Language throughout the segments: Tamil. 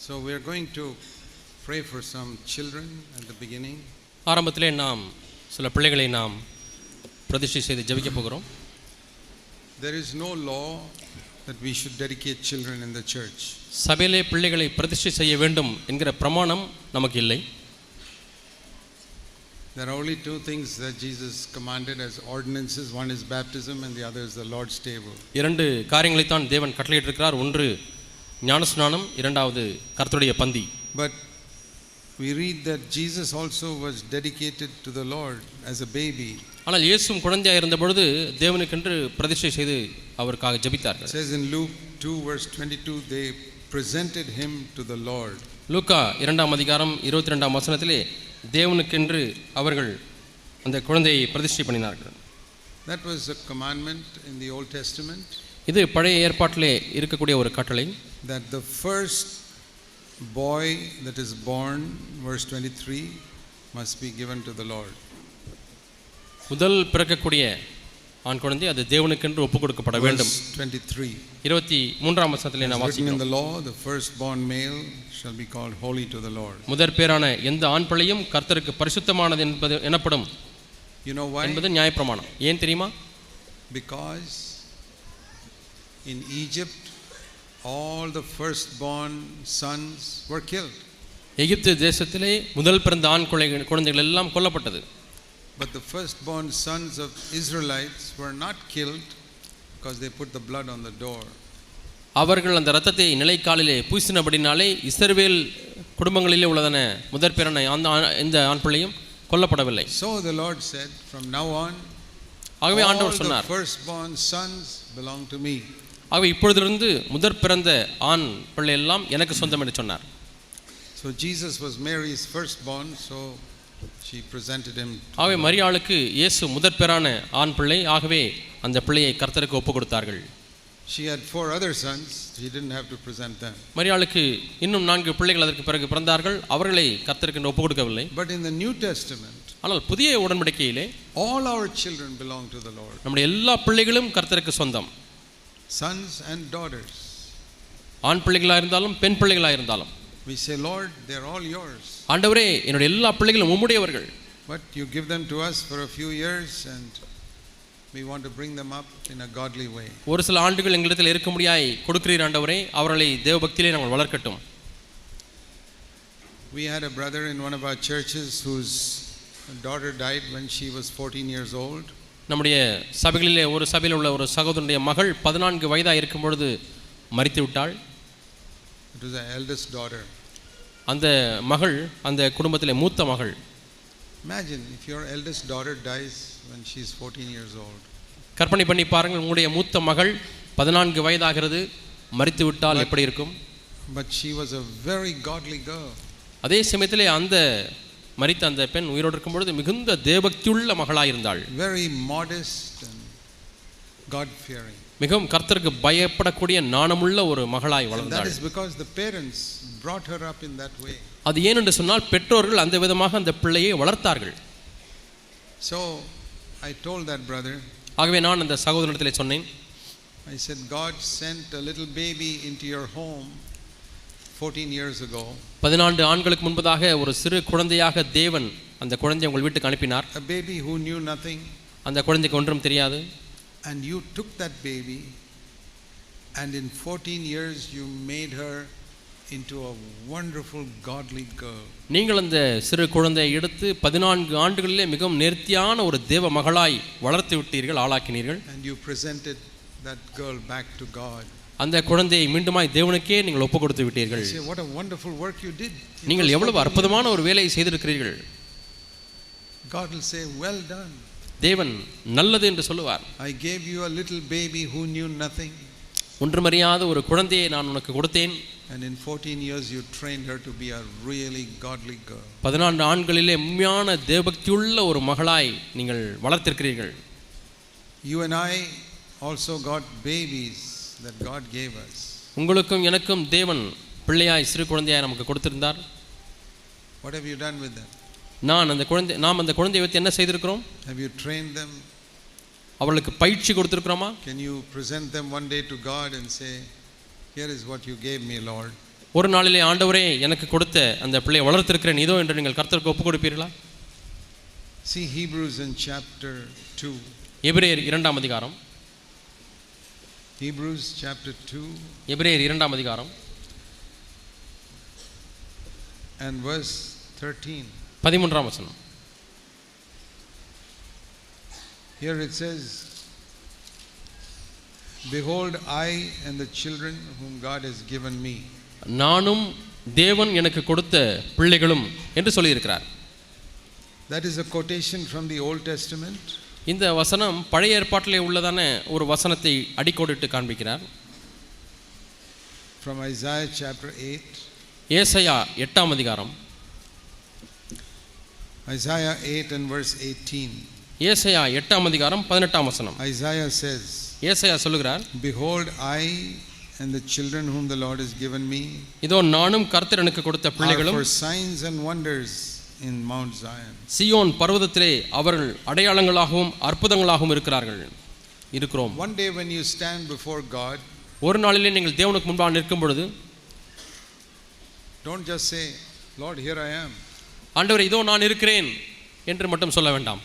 So we are going to pray for some children at the beginning. ஆரம்பத்திலே நாம் சில பிள்ளைகளை நாம் பிரதிஷ்டை செய்து ஜெபிக்க போகிறோம். There is no law that we should dedicate children in the church. சபையிலே பிள்ளைகளை பிரதிஷ்டை செய்ய வேண்டும் என்கிற பிரமாணம் நமக்கு இல்லை. There are only two things that Jesus commanded as ordinances. One is baptism and the other is the Lord's table. இரண்டு காரியங்களை தான் தேவன் கட்டளையிட்டிருக்கிறார். ஒன்று ஞானஸ்நானம், இரண்டாவது கர்த்தருடைய பந்தி. But we read that Jesus also was dedicated to the Lord as a baby. ஆனால் இயேசுவும் குழந்தையாக இருந்த பொழுது தேவனுக்கென்று பிரதிஷ்டை செய்து அவருக்காக ஜெபித்தார்கள். It says in Luke 2 verse 22 they presented him to the Lord. லூக்கா 2ஆம் அதிகாரம் 22ஆம் வசனத்திலே தேவனுக்கென்று அவர்கள் அந்த குழந்தையை பிரதிஷ்டை பண்ணினார்கள். That was a commandment in the Old Testament. இது பழைய ஏற்பாட்டிலே இருக்கக்கூடிய ஒரு கட்டளை. That the first boy that is born, verse 23, must be given to the Lord. முதல் பிறக்கக்கூடிய ஆண் குழந்தை அது தேவனுக்கென்று ஒப்புக் கொடுக்கப்பட வேண்டும். 23. 23ஆம் வசனத்திலே நாம் வாசிக்கிறோம். In the law, the firstborn male shall be called holy to the Lord. முதற் பேரான எந்த ஆண் பிள்ளையும் கர்த்தருக்கு பரிசுத்தமானது என்பது எனப்படும். You know why? என்பது நியாயப்பிரமாணம். ஏன் தெரியுமா? Because in Egypt all the firstborn sons were killed. எகிப்து தேசத்திலே முதல் பிறந்த ஆண் குழந்தைகள் எல்லாம் கொல்லப்பட்டது. But the firstborn sons of Israelites were not killed because they put the blood on the door. அவர்கள் அந்த இரத்தத்தை நிலைக்காலிலே பூசினபடினாலே இஸ்ரவேல் குடும்பங்களிலே உள்ளதான முதற் பேரான இந்த ஆண் பிள்ளையும் கொல்லப்படவில்லை. So the Lord said, from now on ஆகவே ஆண்டவர் சொன்னார், all the firstborn sons belong to me. ஆகவே இப்பொழுதிலிருந்து முதற் பிறந்த ஆண் பிள்ளை எல்லாம் எனக்கு சொந்தம் என்று சொன்னார். So Jesus was Mary's firstborn, so she presented him. ஆகவே மரியாளுக்கு இயேசு முதற் பேரான ஆண் பிள்ளை. ஆகவே அந்த பிள்ளையை கர்த்தருக்கு ஒப்புக் கொடுத்தார்கள். She had 4 other sons, she didn't have to present them. மரியாளுக்கு இன்னும் 4 பிள்ளைகள் அதற்கு பிறகு பிறந்தார்கள். அவர்களை கர்த்தருக்கு ஒப்புக் கொடுக்கவில்லை. But in the New Testament, ஆனால் புதிய உடன்படிக்கையிலே all our children belong to the Lord. நம்முடைய எல்லா பிள்ளைகளும் கர்த்தருக்கு சொந்தம். Sons and daughters. ஆண் பிள்ளைகளாக இருந்தாலும் பெண் பிள்ளைகளாக இருந்தாலும். We say, Lord, they're all yours. ஆண்டவரே, என்னுடைய எல்லா பிள்ளைகளும் உம்முடையவர்கள். But you give them to us for a few years and we want to bring them up in a godly way. ஒரு சில ஆண்டுகள் எங்களிடத்தில் இருக்கும்படியாய் கொடுக்கிறீர் ஆண்டவரே, அவர்களை தேவபக்தியிலே நாங்கள் வளர்க்கட்டும். We had a brother in one of our churches whose daughter died when she was 14 years old. நம்முடைய சபைகளிலே ஒரு சபையில் உள்ள ஒரு சகோதரனுடைய மகள் 14 வயதாக இருக்கும் பொழுது மரித்து விட்டாள். It was the eldest daughter. அந்த மகள் அந்த குடும்பத்திலே மூத்த மகள். Imagine if your eldest daughter dies when she is 14 years old. கற்பனை பண்ணி பாருங்கள், உங்களுடைய மூத்த மகள் 14 வயதாகிறது, மரித்து விட்டால் எப்படி இருக்கும்? But she was a very godly girl. அதே சமயத்திலே அந்த மரித்த அந்த பெண் உயிரோடு இருக்கும் பொழுது மிகுந்த தேவபக்தியுள்ள மகளாக இருந்தாள். Very modest and God fearing. மிகவும் கர்த்தருக்கு பயப்படக்கூடிய நாணமுள்ள ஒரு மகளாய் வளர்ந்தாள். That is because the parents brought her up in that way. அது ஏன் என்று சொன்னால் பெற்றோர்கள் அந்த விதமாக அந்த பிள்ளையை வளர்த்தார்கள். So I told that brother, ஆகவே நான் அந்த சகோதரனிடத்திலே சொன்னேன், I said, God sent a little baby into your home 14 years ago. 14 ஆண்டுகளுக்கு முன்பதாக ஒரு சிறு குழந்தையாக தேவன் அந்த குழந்தையை உங்கள் வீட்டுக்கு அனுப்பினார். A baby who knew nothing. அந்த குழந்தைக்கு ஒன்றும் தெரியாது. And you took that baby and in 14 years you made her into a wonderful godly girl. நீங்கள் அந்த சிறு குழந்தையை எடுத்து 14 ஆண்டுகளிலே மிகவும் நேர்த்தியான ஒரு தேவ மகளாய் வளர்த்து விட்டீர்கள், ஆளாக்கினீர்கள். And you presented that girl back to God. அந்த குழந்தையை மீண்டுமாய் தேவனுக்கே நீங்கள் ஒப்புக் கொடுத்து விட்டீர்கள். What a wonderful work you did. நீங்கள் எவ்வளவு அற்புதமான ஒரு வேலையை செய்திருக்கிறீர்கள். God will say, well done. தேவன் நல்லது என்று சொல்லுவார். I gave you a little baby who knew nothing. ஒன்றுமறியாத ஒரு குழந்தையை நான் உனக்கு கொடுத்தேன். And in 14 years you trained her to be a really godly girl. 14 ஆண்டுகளிலே உண்மையான தேவபக்தியுள்ள ஒரு மகளாய் நீங்கள் வளர்த்திருக்கிறீர்கள். You and I also got babies that God gave us. உங்களுக்கும் எனக்கும் தேவன் பிள்ளையாய் சிறு குழந்தையாய் நமக்கு கொடுத்திருந்தார். What have you done with them? நாம் அந்த குழந்தையை வைத்து என்ன செய்திருக்கிறோம்? Have you trained them? அவர்களுக்கு பயிற்சி கொடுத்திருக்கிறோமா? Can you present them one day to God and say, here is what you gave me, Lord? ஒரு நாளிலே ஆண்டவரே எனக்கு கொடுத்த அந்த பிள்ளையை வளர்த்திருக்கிறேன் இதோ என்று நீங்கள் கர்த்தருக்கு ஒப்புக் கொடுப்பீர்களா? See Hebrews in chapter 2. எபிரேயர் 2ஆம் அதிகாரம். Hebrews chapter 2 எபிரேயர் 2ஆம் அதிகாரம் and verse 13. 13ஆம் வசனம். Here it says, behold, I and the children whom God has given me. நானும் தேவன் எனக்கு கொடுத்த பிள்ளைகளும் என்று சொல்லியிருக்கிறார். That is a quotation from the Old Testament. இந்த வசனம் பழைய ஏற்பாட்டிலே உள்ளதான ஒரு வசனத்தை அடிக்கோடிட்டு காண்பிக்கிறார். From Isaiah chapter 8. ஏசாயா 8ஆம் அதிகாரம். Isaiah 8 and verse 18. ஏசாயா 8ஆம் அதிகாரம் 18ஆம் வசனம். Isaiah says, ஏசாயா சொல்லுகிறார், behold, I and the children whom the Lord has given me இதோ நானும் கர்த்தர் எனக்கு கொடுத்த are பிள்ளைகளும் for signs and wonders in Mount Zion. சீயோன் பர்வதத்திலே அவர்கள் அடையாளங்களாகவும் அற்புதங்களாகவும் இருக்கிறோம். One day when you stand before God, ஒரு நாளிலே நீங்கள் தேவனுக்கு முன்பாக நிற்கும் பொழுது don't just say, Lord, here I am. ஆண்டவரே இதோ நான் இருக்கிறேன் என்று மட்டும் சொல்ல வேண்டாம்.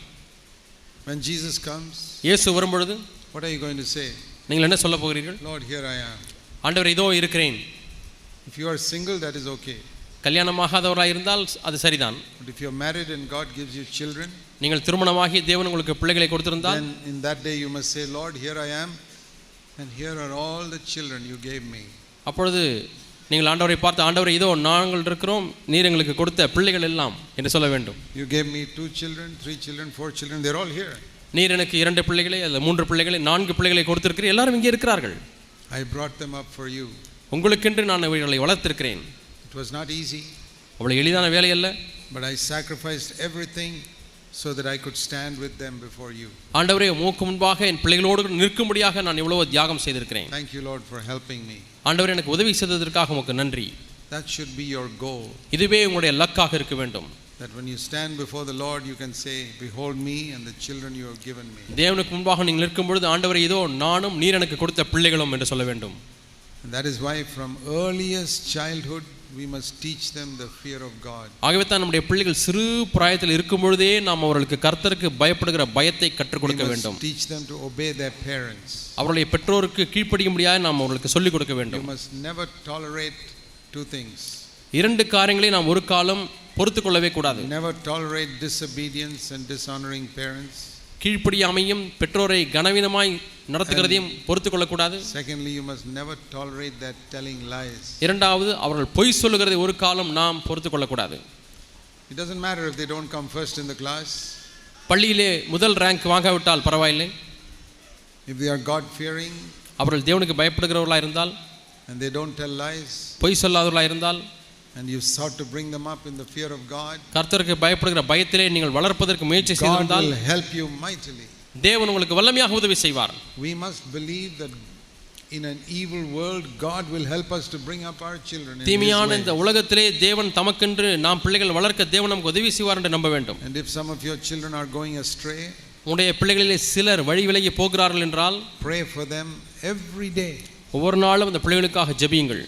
When Jesus comes, இயேசு வரும்பொழுது what are you going to say? நீங்கள் என்ன சொல்ல போகிறீர்கள்? Lord, here I am. ஆண்டவரே இதோ இருக்கிறேன். If you are single, that is okay. கல்யாணமாகாதவராக இருந்தால் அது சரிதான். But if you are married and God gives you children, நீங்கள் திருமணமாகி தேவன் உங்களுக்கு பிள்ளைகளை கொடுத்திருந்தால், then in that day you must say, Lord, here I am, and here are all the children you gave me. அப்பொழுது நீங்கள் ஆண்டவரை பார்த்து, ஆண்டவரே இதோ நாங்கள் இருக்கிறோம், நீர் எங்களுக்கு கொடுத்த பிள்ளைகள் எல்லாம் என்று சொல்ல வேண்டும். You gave me 2 children, 3 children, 4 children, they're all here. நீர் எனக்கு 2 பிள்ளைகளை அல்ல 3 பிள்ளைகளை 4 பிள்ளைகளை கொடுத்திருக்கிறீர், எல்லாரும் இங்கே இருக்கிறார்கள். I brought them up for you. உங்களுக்கென்று நான் இவர்களை வளர்த்திருக்கிறேன். It was not easy, அவ்வளவு எளிதான வேலை அல்ல. but I sacrificed everything so that I could stand with them before you. ஆண்டவரே உமக்கு முன்பாக என் பிள்ளைகளோடு நிற்கும்படியாக நான் இவ்வளவு தியாகம் செய்திருக்கிறேன். Thank you, Lord, for helping me. ஆண்டவரே எனக்கு உதவி செய்ததற்காக உமக்கு நன்றி. That should be your goal. இதுவே உங்களுடைய லக்காக இருக்க வேண்டும். That when you stand before the Lord, you can say, behold me and the children you have given me. தேவனுக்கு முன்பாக நீங்கள் நிற்கும் பொழுது ஆண்டவரே இதோ நானும் நீர் எனக்கு கொடுத்த பிள்ளைகளும் என்று சொல்ல வேண்டும். And that is why from earliest childhood we must teach them the fear of God. ஆகவே தான் நம்முடைய பிள்ளைகள் சிறு பிராயத்தில் இருக்கும் பொழுதே நாம் அவர்களுக்கு கர்த்தருக்கு பயப்படுகிற பயத்தை கற்றுக் கொடுக்க வேண்டும். We must teach them to obey their parents. அவருடைய பெற்றோருக்கு கீழ்ப்படியும்படியாக நாம் அவர்களுக்கு சொல்லிக் கொடுக்க வேண்டும். You must never tolerate 2 things. 2 காரியங்களை நாம் ஒரு காலம் பொறுத்துக் கொள்ளவே கூடாது. Never tolerate disobedience and dishonoring parents. கீழ்ப்படியாமையும் பெற்றோரை கனவீனமாய் நடத்துகிறதையும் பொறுத்துக் கொள்ளக்கூடாது. Secondly, you must never tolerate that telling lies. இரண்டாவது, அவர்கள் பொய் சொல்லுகிறதை ஒரு காலம் நாம் பொறுத்துக் கொள்ளக்கூடாது. It doesn't matter if they don't come first in the class. பள்ளியிலே முதல் ரேங்க் வாங்காவிட்டால் பரவாயில்லை. If they are God fearing, அவர்கள் தேவனுக்கு பயப்படுகிறவர்களாக இருந்தால், and they don't tell lies, பொய் சொல்லாதவர்களாக இருந்தால், and you sought to bring them up in the fear of God, கர்த்தருக்கு பயப்படுகிற பயத்திலே நீங்கள் வளர்ப்பதற்கு முயற்சி God செய்திருந்தால் will help you mightily. தேவன் உங்களுக்கு வல்லமையாக உதவி செய்வார். We must believe that in an evil world God will help us to bring up our children in தீமையான இந்த His way. உலகத்திலே தேவன் தமக்கென்று நாம் பிள்ளைகள் வளர்க்க தேவன் நமக்கு உதவி செய்வார் என்று நம்ப வேண்டும். And if some of your children are going astray, உங்களுடைய பிள்ளைகளிலே சிலர் வழி விலகி போகிறார்கள் என்றால் pray for them every day. ஒவ்வொரு நாளும் அந்த பிள்ளைகளுக்காக ஜெபியுங்கள்.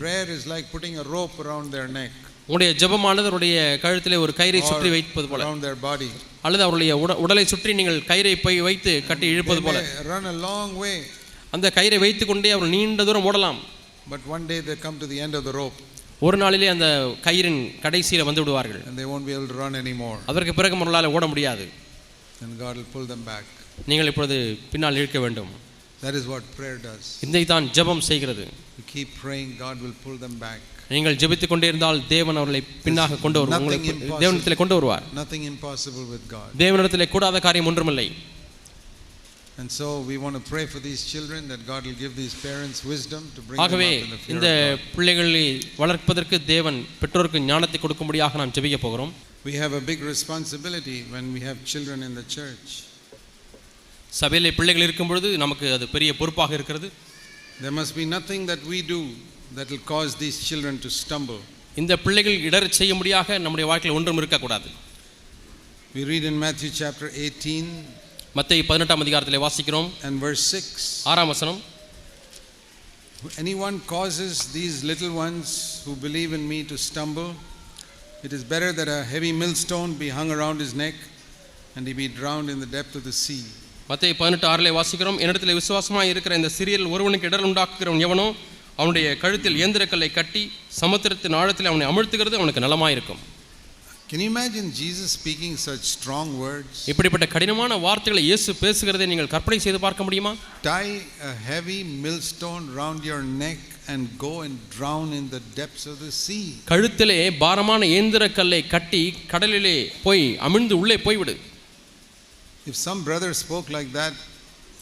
Prayer is like putting a rope around their neck உங்களுடைய ஜெபமானது அவருடைய கழுத்திலே ஒரு கயிறை or சுற்றி வைப்பது போல, around their body. அல்லது அவருடைய உடலை சுற்றி நீங்கள் கயிறை வைத்து கட்டி இழுப்பது They போல may run a long way, அந்த கயிறை வைத்துக்கொண்டே அவர் நீண்ட தூரம் ஓடலாம். but one day they come to the end of the rope ஒரு நாளிலே அந்த கயிறின் கடைசியில் வந்து விடுவார்கள். and they won't be able to run anymore. அதற்கு பிறகு அவர்களால் ஓட முடியாது. And God will pull them back. நீங்கள் இப்பொழுது பின்னால் இழுக்க வேண்டும். That is what prayer does. இதை தான் ஜெபம் செய்கிறது. You keep praying, God will pull them back. நீங்கள் ஜெபித்துக் கொண்டே இருந்தால் தேவன் அவர்களை பின்னாக கொண்டு வருவார், உங்களை தேவனிடத்திலே கொண்டு வருவார். Nothing impossible with God. தேவனிடத்திலே கூடாத காரியம் ஒன்றுமில்லை. And so we want to pray for these children that God will give these parents wisdom to bring them up ஆகவே in the fear இந்த of God. பிள்ளைகளை வளர்ப்பதற்கு தேவன் பெற்றோருக்கு ஞானத்தை கொடுக்கும்படியாக நாம் ஜெபிக்க போகிறோம். We have a big responsibility when we have children in the church. சபையிலே பிள்ளைகள் இருக்கும் பொழுது நமக்கு அது பெரிய பொறுப்பாக இருக்கிறது. There must be nothing that we do that will cause these children to stumble. இந்த பிள்ளைகள் இடறச் செய்யும்படியாக நம்முடைய வாழ்க்கையில் ஒன்றும் இருக்கக்கூடாது. We read in Matthew chapter 18 மத்தேயு 18ஆம் அதிகாரத்திலே வாசிக்கிறோம் and verse 6. 6ஆம் வசனம். anyone causes these little ones who believe in me to stumble, it is better that a heavy millstone be hung around his neck and he be drowned in the depth of the sea. மத்தேயு 18:6 வாசிக்கிறோம், என்னிடத்தில் விசுவாசமாய் இருக்கிற இந்த சிறியரில் ஒருவனுக்கு இடர் உண்டாக்குகிறவன் எவனோ அவனுடைய கழுத்தில் இயந்திரக்கல்லை கட்டி சமுத்திரத்தின் ஆழத்தில் அவனை அமிழ்த்துகிறது அவனுக்கு நலமாயிருக்கும். Can you imagine Jesus speaking such strong words? இப்படிப்பட்ட கடினமான வார்த்தைகளை இயேசு பேசுகிறதை நீங்கள் கற்பனை செய்து பார்க்க முடியுமா? Tie a heavy millstone round your neck and go and drown in the depths of the sea. கழுத்திலே பாரமான இயந்திரக்கல்லை கட்டி கடலிலே போய் அமிழ்ந்து உள்ளே போய்விடு. If some brother spoke like that,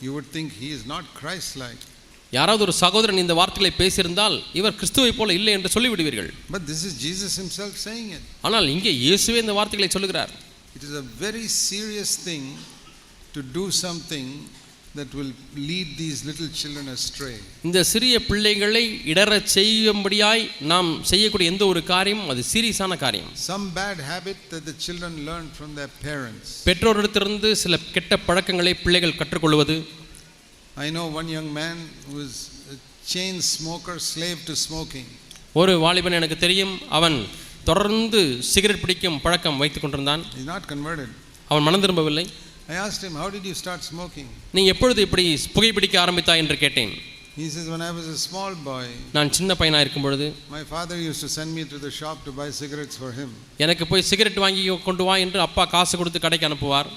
you would think he is not Christ-like. யாராவது ஒரு சகோதரன் இந்த வார்த்தைகளை பேசியிருந்தால் இவர் கிறிஸ்துவை போல இல்லை என்று சொல்லிவிடுவீர்கள். But this is Jesus himself saying it. ஆனால் இங்கே இயேசுவே இந்த வார்த்தைகளை சொல்லுகிறார். It is a very serious thing to do something that will lead these little children astray. இந்த சிறிய பிள்ளைகளை இடறச் செய்யும்படியாய் நாம் செய்யக்கூடிய எந்த ஒரு காரியம் அது சீரியஸான காரியம். Some bad habit that the children learn from their parents. பெற்றோரிடத்திலிருந்து சில கெட்ட பழக்கங்களை பிள்ளைகள் கற்றுக்கொள்வது. I know one young man who is a chain smoker, slave to smoking. ஒரு வாலிபன் எனக்கு தெரியும், அவன் தொடர்ந்து சிகரெட் பிடிக்கும் பழக்கம் வைத்துக் கொண்டிருந்தான். He is not converted. அவன் மனம் திரும்பவில்லை. I asked him, how did you start smoking? நீ எப்பொழுது இப்படி புகைப்பிடிக்க ஆரம்பித்தாய் என்று கேட்டேன். He says, when I was a small boy, நான் சின்ன பையனா இருக்கும் பொழுது my father used to send me to the shop to buy cigarettes for him. எனக்கு போய் சிகரெட் வாங்கி கொண்டு வா என்று அப்பா காசு கொடுத்து கடைக்கு அனுப்புவார்.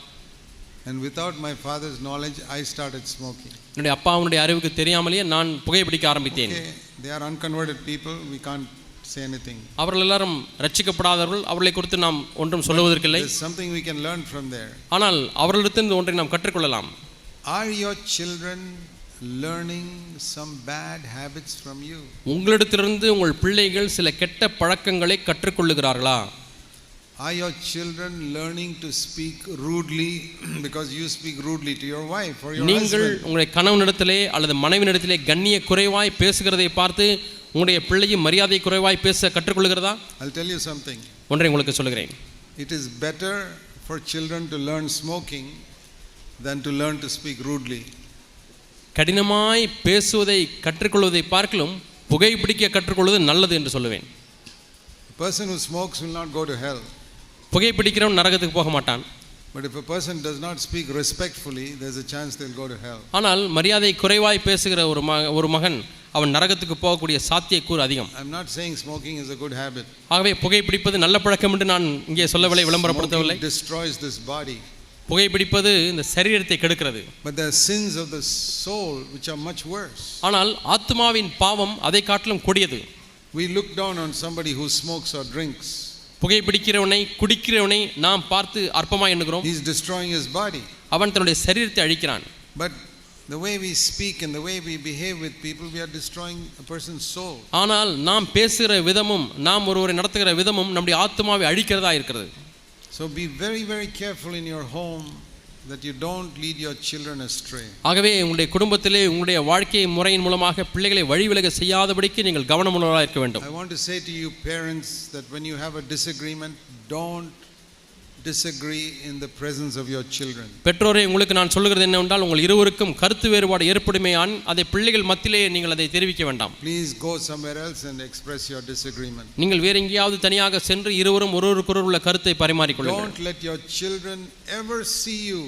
And without my father's knowledge, I started smoking. என்னுடைய அப்பாவுடைய அறிவுக்கு தெரியாமலேயே நான் புகைப்பிடிக்க ஆரம்பித்தேன். Okay, they are unconverted people, we can't say anything. அவர்கள் எல்லாரும் ரட்சிக்கப்படாதவர்கள், அவர்களை குறித்து நாம் ஒன்றும் சொல்லுவதற்கில்லை. There's something we can learn from there. ஆனால் அவர்களிடத்திலிருந்து ஒன்றை நாம் கற்றுக்கொள்ளலாம். Are your children learning some bad habits from you? உங்களிடத்திலிருந்து உங்கள் பிள்ளைகள் சில கெட்ட பழக்கங்களை கற்றுக்கொள்ளுகிறார்களா? Are your children learning to speak rudely because you speak rudely to your wife or your நீங்கள் husband? உங்களுடைய கணவனிடத்திலே அல்லது மனைவியிடத்திலே கண்ணிய குறைவாய் பேசுகிறதை பார்த்து உங்களுடைய பிள்ளையும் மரியாதை குறைவாய் பேச கற்றுக்கொள்கிறதா? I'll tell you something. ஒன்றை உங்களுக்கு சொல்கிறேன். It is better for children to learn smoking than to learn to speak rudely. கடினமாய் பேசுவதை கற்றுக்கொள்வதை பார்க்கலும் புகைப்பிடிக்க கற்றுக்கொள்வது நல்லது என்று சொல்லுவேன். A person who smokes will not go to hell. புகைப்பிடிக்கிறவன் நரகத்துக்கு போக மாட்டான். But if a person does not speak respectfully, there's a chance they'll go to hell. ஆனால் மரியாதை குறைவாய் பேசுகிற ஒரு மகன் அவன் நரகத்துக்கு போகக்கூடிய சாத்தியக்கூறு அதிகம். I'm not saying smoking is a good habit. ஆகவே புகைப்பிடிப்பது நல்ல பழக்கம் என்று நான் இங்கே சொல்லவில்லை, விளம்பரப்படுத்தவில்லை. Smoking destroys this body. புகைப்பிடிப்பது இந்த சரீரத்தை கெடுக்கிறது. But there are sins of the soul which are much worse. ஆனால் ஆத்மாவின் பாவம் அதை காட்டிலும் கொடியது. We look down on somebody who smokes or drinks. புகைப்பிடிக்கிறவனை குடிக்கிறவனை நாம் பார்த்து அற்பமாய் எண்ணுகிறோம். He is destroying his body. அவன் தன்னுடைய சரீரத்தை அழிக்கிறான். But the way we speak and the way we behave with people, we are destroying a person's soul. ஆனால் நாம் பேசுகிற விதமும் நாம் ஒருவரை நடத்துகிற விதமும் நம்முடைய ஆத்மாவை அழிக்கிறதா இருக்கிறது. So be very, very careful in your home that you don't lead your children astray. ஆகவே உங்களுடைய குடும்பத்திலே உங்களுடைய வாழ்க்கை முறையின் மூலமாக பிள்ளைகளை வழிவிலக செய்யாதபடிக்கு நீங்கள் கவனமுள்ளவராக இருக்க வேண்டும். I want to say to you parents that when you have a disagreement, don't disagree in the presence of your children. பெற்றோரே, உங்களுக்கு நான் சொல்லுகிறது என்னவென்றால், உங்கள் இருவருக்கும் கருத்து வேறுபாடு ஏற்படுமேயான் அதை பிள்ளைகள் மத்தியிலே நீங்கள் அதை தெரிவிக்க வேண்டாம். Please go somewhere else and express your disagreement. நீங்கள் வேற எங்கேயாவது தனியாக சென்று இருவரும் ஒருவருக்கொருவர் உள்ள கருத்தை பரிமாறிக்கொள்ளுங்கள். Don't let your children ever see you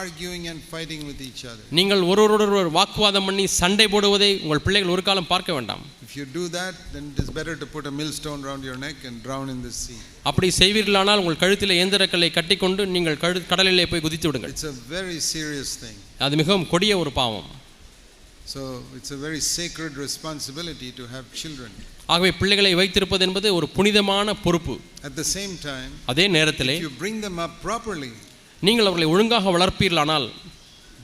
arguing and fighting with each other. நீங்கள் ஒருவரோடொருவர் வாக்குவாதம் பண்ணி சண்டை போடுவதை உங்கள் பிள்ளைகள் ஒரு காலம் பார்க்க வேண்டாம். If you do that, then it is better to put a millstone around your neck and drown in the sea. அப்படி செய்வீர்களானால் உங்கள் கழுத்தில் இயந்திரக்கல்லை கட்டிக்கொண்டு நீங்கள் கடலிலே போய் குதித்து விடுங்கள். It's a very serious thing. அது மிகவும் கொடிய ஒரு பாவம். So it's a very sacred responsibility to have children. ஆகவே பிள்ளைகளை வைத்திருப்பது என்பது ஒரு புனிதமான பொறுப்பு. At the same time, அதே நேரத்திலே if you bring them up properly, நீங்கள் அவர்களை ஒழுங்காக வளர்ப்பீர்களானால்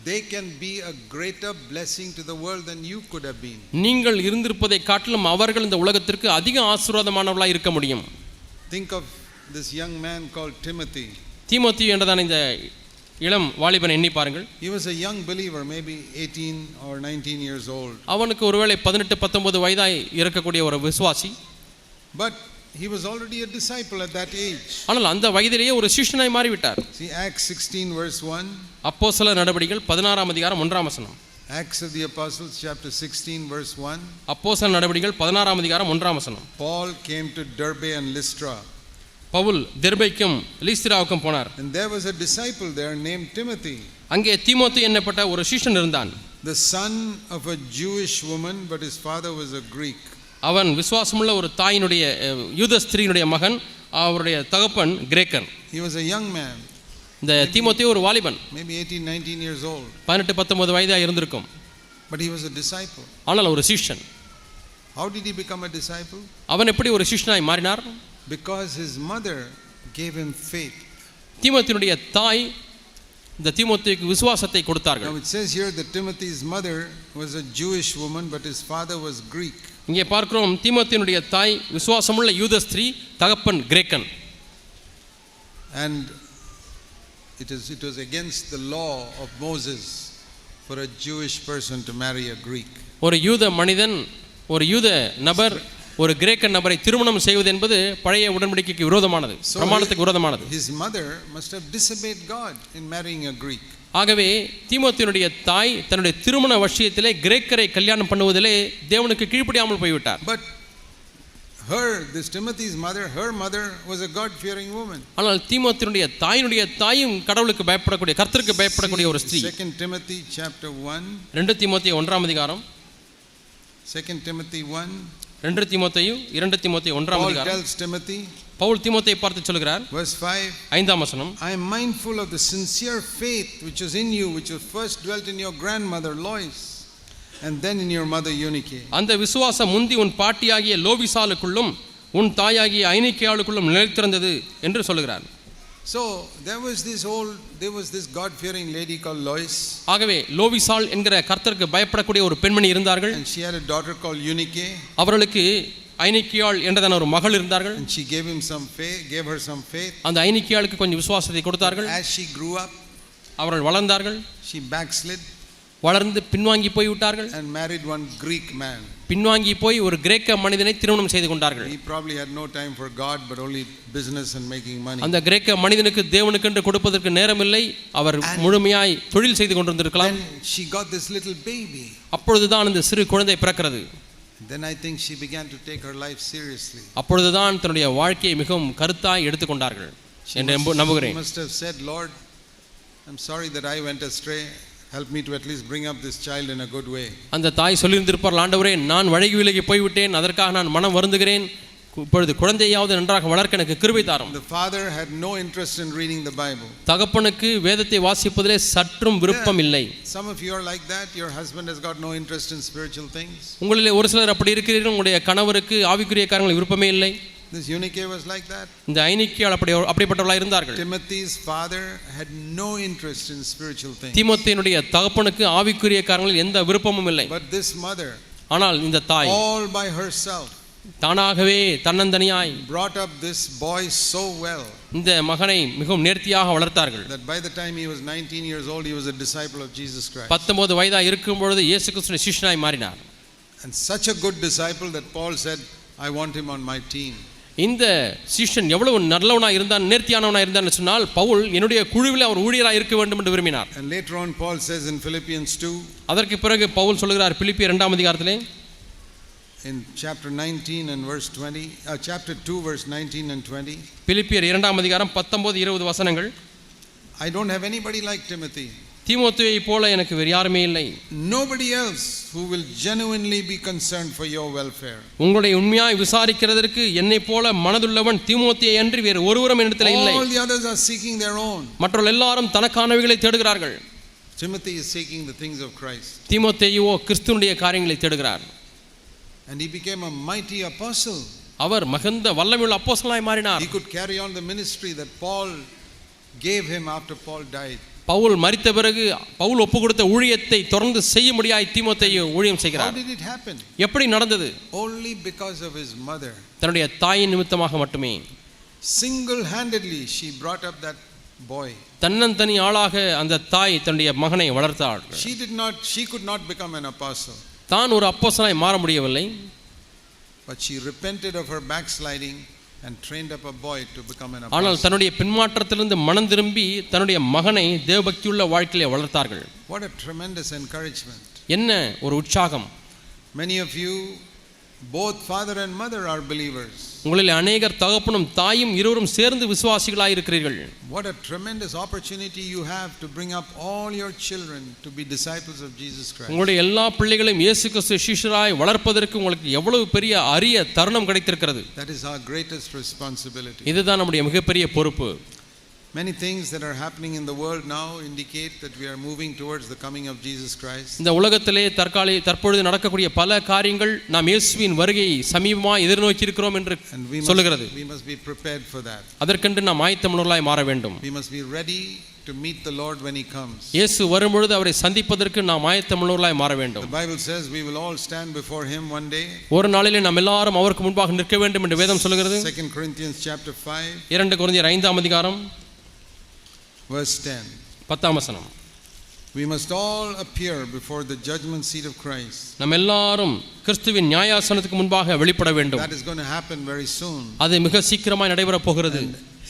they can be a greater blessing to the world than you could have been. நீங்கள் இருந்திருப்பதை காட்டிலும் அவர்கள் இந்த உலகத்திற்கு அதிக ஆசீர்வாதமானவர்களாக இருக்க முடியும். Think of this young man called Timothy. தீமோத்தேயு என்றதான இந்த இளம் வாலிபன் எண்ணி பாருங்கள். He was a young believer, maybe 18 or 19 years old. அவனுக்கு ஒருவேளை 18-19 வயதாய் இருக்கக்கூடிய ஒரு விசுவாசி. But he was already a disciple at that age. ஆனால் அந்த வயதிலேயே ஒரு சிஷ்யனாய் மாறிவிட்டார். See Acts 16 verse 1. அப்போஸ்தலர் நடபடிகள் 16ஆம் அதிகாரம் 1ஆம் வசனம். Acts of the Apostles chapter 16 verse 1. அப்போஸ்தலர் நடவடிக்கைகள் 16ஆம் அதிகாரம் 1ஆம் வசனம். Paul came to Derbe and Lystra. Pavul தெர்பைக்கும் லீஸ்திராவுக்கும் போனார். And there was a disciple there named Timothy. அங்கே தீமோத்தேயு என்னப்பட்ட ஒரு சீஷன் இருந்தான். The son of a Jewish woman, but his father was a Greek. அவன் விசுவாசமுள்ள ஒரு தாயினுடைய யூத ஸ்திரீயினுடைய மகன், அவருடைய தகப்பன் கிரேக்கன். He was a young man. இந்த தீமோத்தேயு ஒரு வாலிபன், maybe 18 19 years old. 18-19 வயதா இருந்திருக்கும். But he was a disciple. ஆனால் ஒரு சீஷன். How did he become a disciple? அவன் எப்படி ஒரு சீஷனாய் மாறினார்? Because his mother gave him faith. தீமோத்தேயுடைய தாய் இந்த தீமோத்தேயுக்கு விசுவாசத்தை கொடுத்தார்கள். Now it says here that Timothy's mother was a Jewish woman, but his father was Greek. இங்கே பார்க்கிறோம் தீமோத்தேயுடைய தாய் விசுவாசமுள்ள யூத ஸ்திரீ, தகப்பன் கிரேக்கன். And it was against the law of Moses for a Jewish person to marry a Greek. ஒரு யூத மனிதன், ஒரு யூத நபர் ஒரு கிரேக்க நபரை திருமணம் செய்வது என்பது பழைய உடன்படிக்கைக்கு விரோதமானது, பிரமாணத்துக்கு விரோதமானது. His mother must have disobeyed God in marrying a Greek. ஆகவே தீமோத்தேயுடைய தாய் தன்னுடைய திருமண விஷயத்திலே கிரேக்கரை கல்யாணம் பண்ணுவதிலே தேவனுக்கு கீழ்ப்படியாமல் போய்விட்டார். But this Timothy's mother, her mother was a God-fearing woman. ஆனால் தீமோத்தேயுடைய தாயும் கடவுளுக்கு பயப்படக்கூடிய, கர்த்தருக்கு பயப்படக்கூடிய ஒரு ஸ்திரீ. 2 Timothy chapter 1. 2 தீமோத்தேயு 1ஆம் அதிகாரம். 2 Timothy 1. 2 தீமோத்தேயு 2 தீமோத்தேயு 1ஆம் அதிகாரம். Paul tells Timothy, பவுல் தீமோத்தேயை பார்த்து சொல்கிறார், verse 5, 5ஆம் வசனம், I am mindful of the sincere faith which was in you, which was first dwelt in your grandmother Lois, and then in your mother Eunice. அந்த விசுவாசம் முந்தி உன் பாட்டியாகிய லோவிசாலுக்குள்ளும் உன் தாயாகிய ஐனிக்கேயாளுக்குள்ளும் நிலைத்திருந்தது என்று சொல்கிறார். So there was this God-fearing lady called Lois. ஆகவே லோவிசால் என்கிற கர்த்தருக்கு பயப்படக்கூடிய ஒரு பெண்மணி இருந்தார்கள். And she had a daughter called Eunice. அவர்களுக்கு ஐனிக்கியாள் என்றதான ஒரு மகள் இருந்தார்கள். And she gave her some faith. அந்த ஐனிக்கியாளுக்கு கொஞ்சம் விசுவாசத்தை கொடுத்தார்கள். As she grew up, அவர்கள் வளர்ந்தார்கள். she backslid, வளர்ந்து பின்வாங்கி போய் விட்டார்கள். and married one Greek man. பின்வாங்கி போய் ஒரு கிரேக்க மனிதனை திருமணம் செய்து கொண்டார்கள். He probably had no time for God but only business and making money. அந்த கிரேக்க மனிதனுக்கு தேவனுக்கென்று கொடுப்பதற்கு நேரமில்லை, அவர் முழுமையாய் தொழில் செய்து கொண்டிருந்திருக்கலாம். Then she got this little baby. அப்பொழுதுதான் இந்த சிறு குழந்தை பிறக்கிறது. Then I think she began to take her life seriously. அப்பொழுதுதான் தன்னுடைய வாழ்க்கையை மிகவும் கருத்தாய் எடுத்துக்கொண்டார்கள் என்று நம்புகிறேன். She must have said, Lord, I'm sorry that I went astray. Help me to at least bring up this child in a good way. அந்த தாய் சொல்லியிருந்திருப்பார், ஆண்டவரே நான் வழி விலகி போய்விட்டேன், அதற்காக நான் மனம் வருந்துகிறேன், இப்பொழுது குழந்தையாவது நன்றாக வளர்க்க எனக்கு கிருபை தாரும். The father had no interest in reading the Bible. தகப்பனுக்கு வேதத்தை வாசிப்பதிலே சற்றும் விருப்பம் இல்லை. Some of you are like that. Your husband has got no interest in spiritual things. உங்களிலே ஒரு சிலர் அப்படி இருக்கிறீர்கள், உங்களுடைய கணவருக்கு ஆவிக்குரிய காரியங்களில் விருப்பமே இல்லை. This Eunice was like that. இந்த ஐனிக்கியாள் அப்படிப்பட்டவளாக இருந்தார்கள். Timothy's father had no interest in spiritual things. தீமோத்தேயுடைய தகப்பனுக்கு ஆவிக்குரிய காரியங்களில் எந்த விருப்பமும் இல்லை. But this mother, ஆனால் இந்த தாய் all by herself, தானாகவே தன்னந்தனியாய் brought up this boy so well இந்த மகனை மிகவும் நேர்த்தியாக வளர்த்தார்கள். that by the time he was 19 years old, he was a disciple of Jesus Christ. 19 வயதா இருக்கும் பொழுது இயேசு கிறிஸ்துவின் சீஷனாய் மாறினார். And such a good disciple that Paul said, I want him on my team. இந்த சீஷன் எவ்வளவு நல்லவனாய் இருந்தான், நேர்த்தியானவனாய் இருந்தான்னு சொன்னால், பவுல் என்னுடைய குழுவில் அவர் ஊழியராக இருக்க வேண்டும் என்று விரும்பினார். And later on Paul says in Philippians 2, அதற்கு பிறகு பவுல் சொல்கிறார் பிலிப்பியர் 2ஆம் அதிகாரத்திலே, in chapter 19 and verse 20, chapter 2 verse 19 and 20, பிலிப்பியர் 2ஆம் அதிகாரம் 19-20 வசனங்கள், I don't have anybody like Timothy. தீமோத்தேயை போல எனக்கு வேறு யாருமே இல்லை. Nobody else who will genuinely be concerned for your welfare. உங்களுடைய உண்மையாய் விசாரிக்கிறதற்கு என்னை போல மனதுள்ளவன் தீமோத்தேயை அன்றி வேறு ஒருவரும் என்னிடத்தில் இல்லை. All the others are seeking their own. மற்றவர்கள் எல்லாரும் தனக்கானவைகளை தேடுகிறார்கள். Timothy is seeking the things of Christ. தீமோத்தேயுவோ கிறிஸ்துவினுடைய காரியங்களை தேடுகிறார். And he became a mighty apostle. அவர் மிகுந்த வல்லமையுள்ள அப்போஸ்தலனாய் மாறினார். He could carry on the ministry that Paul gave him after Paul died. Pavul மரித்த பிறகு பவுல் ஒப்பு கொடுத்த ஊழியத்தை தொடர்ந்து செய்ய முடியாய் தீமோத்தேயு ஊழியம் செய்கிறார். How did it happen? எப்படி நடந்தது? Only because of his mother. தன்னுடைய தாயின் நிமித்தமாக மட்டுமே. Single-handedly she brought up that boy. தன்னந்தனி ஆளாக அந்த தாய் தன்னுடைய மகனை வளர்த்தாள். She could not become an apostle. தான் ஒரு அப்போஸ்தலனாய் மாற முடியவில்லை. But she repented of her backsliding and trained up a boy to become an apostle. ஆனால் தன்னுடைய பின்மாற்றத்திலிருந்து மனம் திரும்பி தன்னுடைய மகனை தேவபக்தியுள்ள வாழ்க்கையிலே வளர்த்தார்கள். What a tremendous encouragement. என்ன ஒரு உற்சாகம்! Many of you, both father and mother, are believers. உங்களில் அநேகர் தகப்பனும் தாயும் இருவரும் சேர்ந்து விசுவாசிகளாய் இருக்கிறீர்கள். What a tremendous opportunity you have to bring up all your children to be disciples of Jesus Christ. உங்களுடைய எல்லா பிள்ளைகளையும் இயேசு கிறிஸ்து சீஷராய் வளர்ப்பதற்கு உங்களுக்கு எவ்வளவு பெரிய அரிய தருணம் கிடைத்திருக்கிறது. That is our greatest responsibility. இதுதான் நம்முடைய மிகப்பெரிய பொறுப்பு. Many things that are happening in the world now indicate that we are moving towards the coming of Jesus Christ. இந்த உலகத்திலே தற்பொழுது நடக்கக்கூடிய பல காரியங்கள் நாம் இயேசுவின் வருகையை சமீபமாக எதிர்நோக்கி இருக்கிறோம் என்று சொல்லுகிறது. We must be prepared for that. அதற்கென்று நாம் ஆயத்தமுள்ளவர்களாய் மாற வேண்டும். We must be ready to meet the Lord when he comes. இயேசு வரும்பொழுது அவரை சந்திப்பதற்கு நாம் ஆயத்தமுள்ளவர்களாய் மாற வேண்டும். The Bible says we will all stand before him one day. ஒரு நாளிலே நாம் எல்லாரும் அவருக்கு முன்பாக நிற்க வேண்டும் என்று வேதம் சொல்லுகிறது. 2 Corinthians chapter 5 2 கொரிந்தியர் 5ஆம் அதிகாரம் verse 10. 10ஆம் வசனம். We must all appear before the judgment seat of Christ. நாம் எல்லாரும் கிறிஸ்துவின் நியாயாசனத்துக்கு முன்பாக வெளிப்பட வேண்டும். That is going to happen very soon. அது மிக சீக்கிரமாய் நடைபெற போகிறது.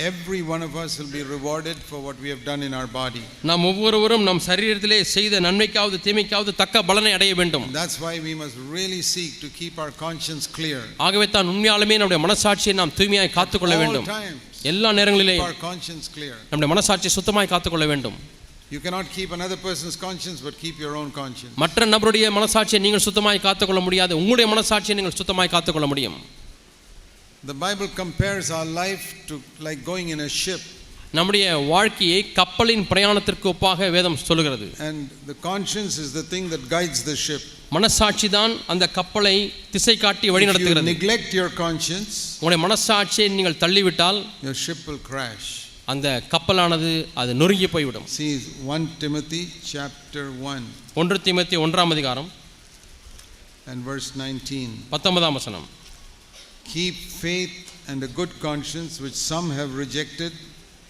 Every one of us will be rewarded for what we have done in our body. நாம் ஒவ்வொருவரும் நம் சரீரத்திலே செய்த நன்மைக்காவது தீமைக்காவது தக்க பலனை அடைய வேண்டும். That's why we must really seek to keep our conscience clear. ஆகவே தான் உண்மையாலுமே நம்முடைய மனசாட்சியை நாம் தூய்மையாய் காத்துக்கொள்ள வேண்டும். எல்லா நேரங்களிலேயும் our conscience clear. நம்முடைய மனசாட்சியை சுத்தமாய் காத்துக்கொள்ள வேண்டும். You cannot keep another person's conscience but keep your own conscience. மற்ற நபருடைய மனசாட்சியை நீங்கள் சுத்தமாய் காத்துக்கொள்ள முடியாது. உங்களுடைய மனசாட்சியை நீங்கள் சுத்தமாய் காத்துக்கொள்ள முடியும். The Bible compares our life to like going in a ship. நம்முடைய வாழ்க்கையை கப்பலின் பிரயாணத்திற்கு ஒப்பாக வேதம் சொல்லுகிறது. And the conscience is the thing that guides the ship. மனசாட்சி தான் அந்த கப்பலை திசை காட்டி வழி நடத்துகிறது. If you neglect your conscience, உங்களுடைய மனசாட்சியை நீங்கள் தள்ளிவிட்டால் your ship will crash. அந்த கப்பலானது அது நொறுங்கி போய்விடும். See 1 Timothy chapter 1 1 தீமோத்தேயு 1ஆம் அதிகாரம் and verse 19. 19ஆம் வசனம். Keep faith and a good conscience which some have rejected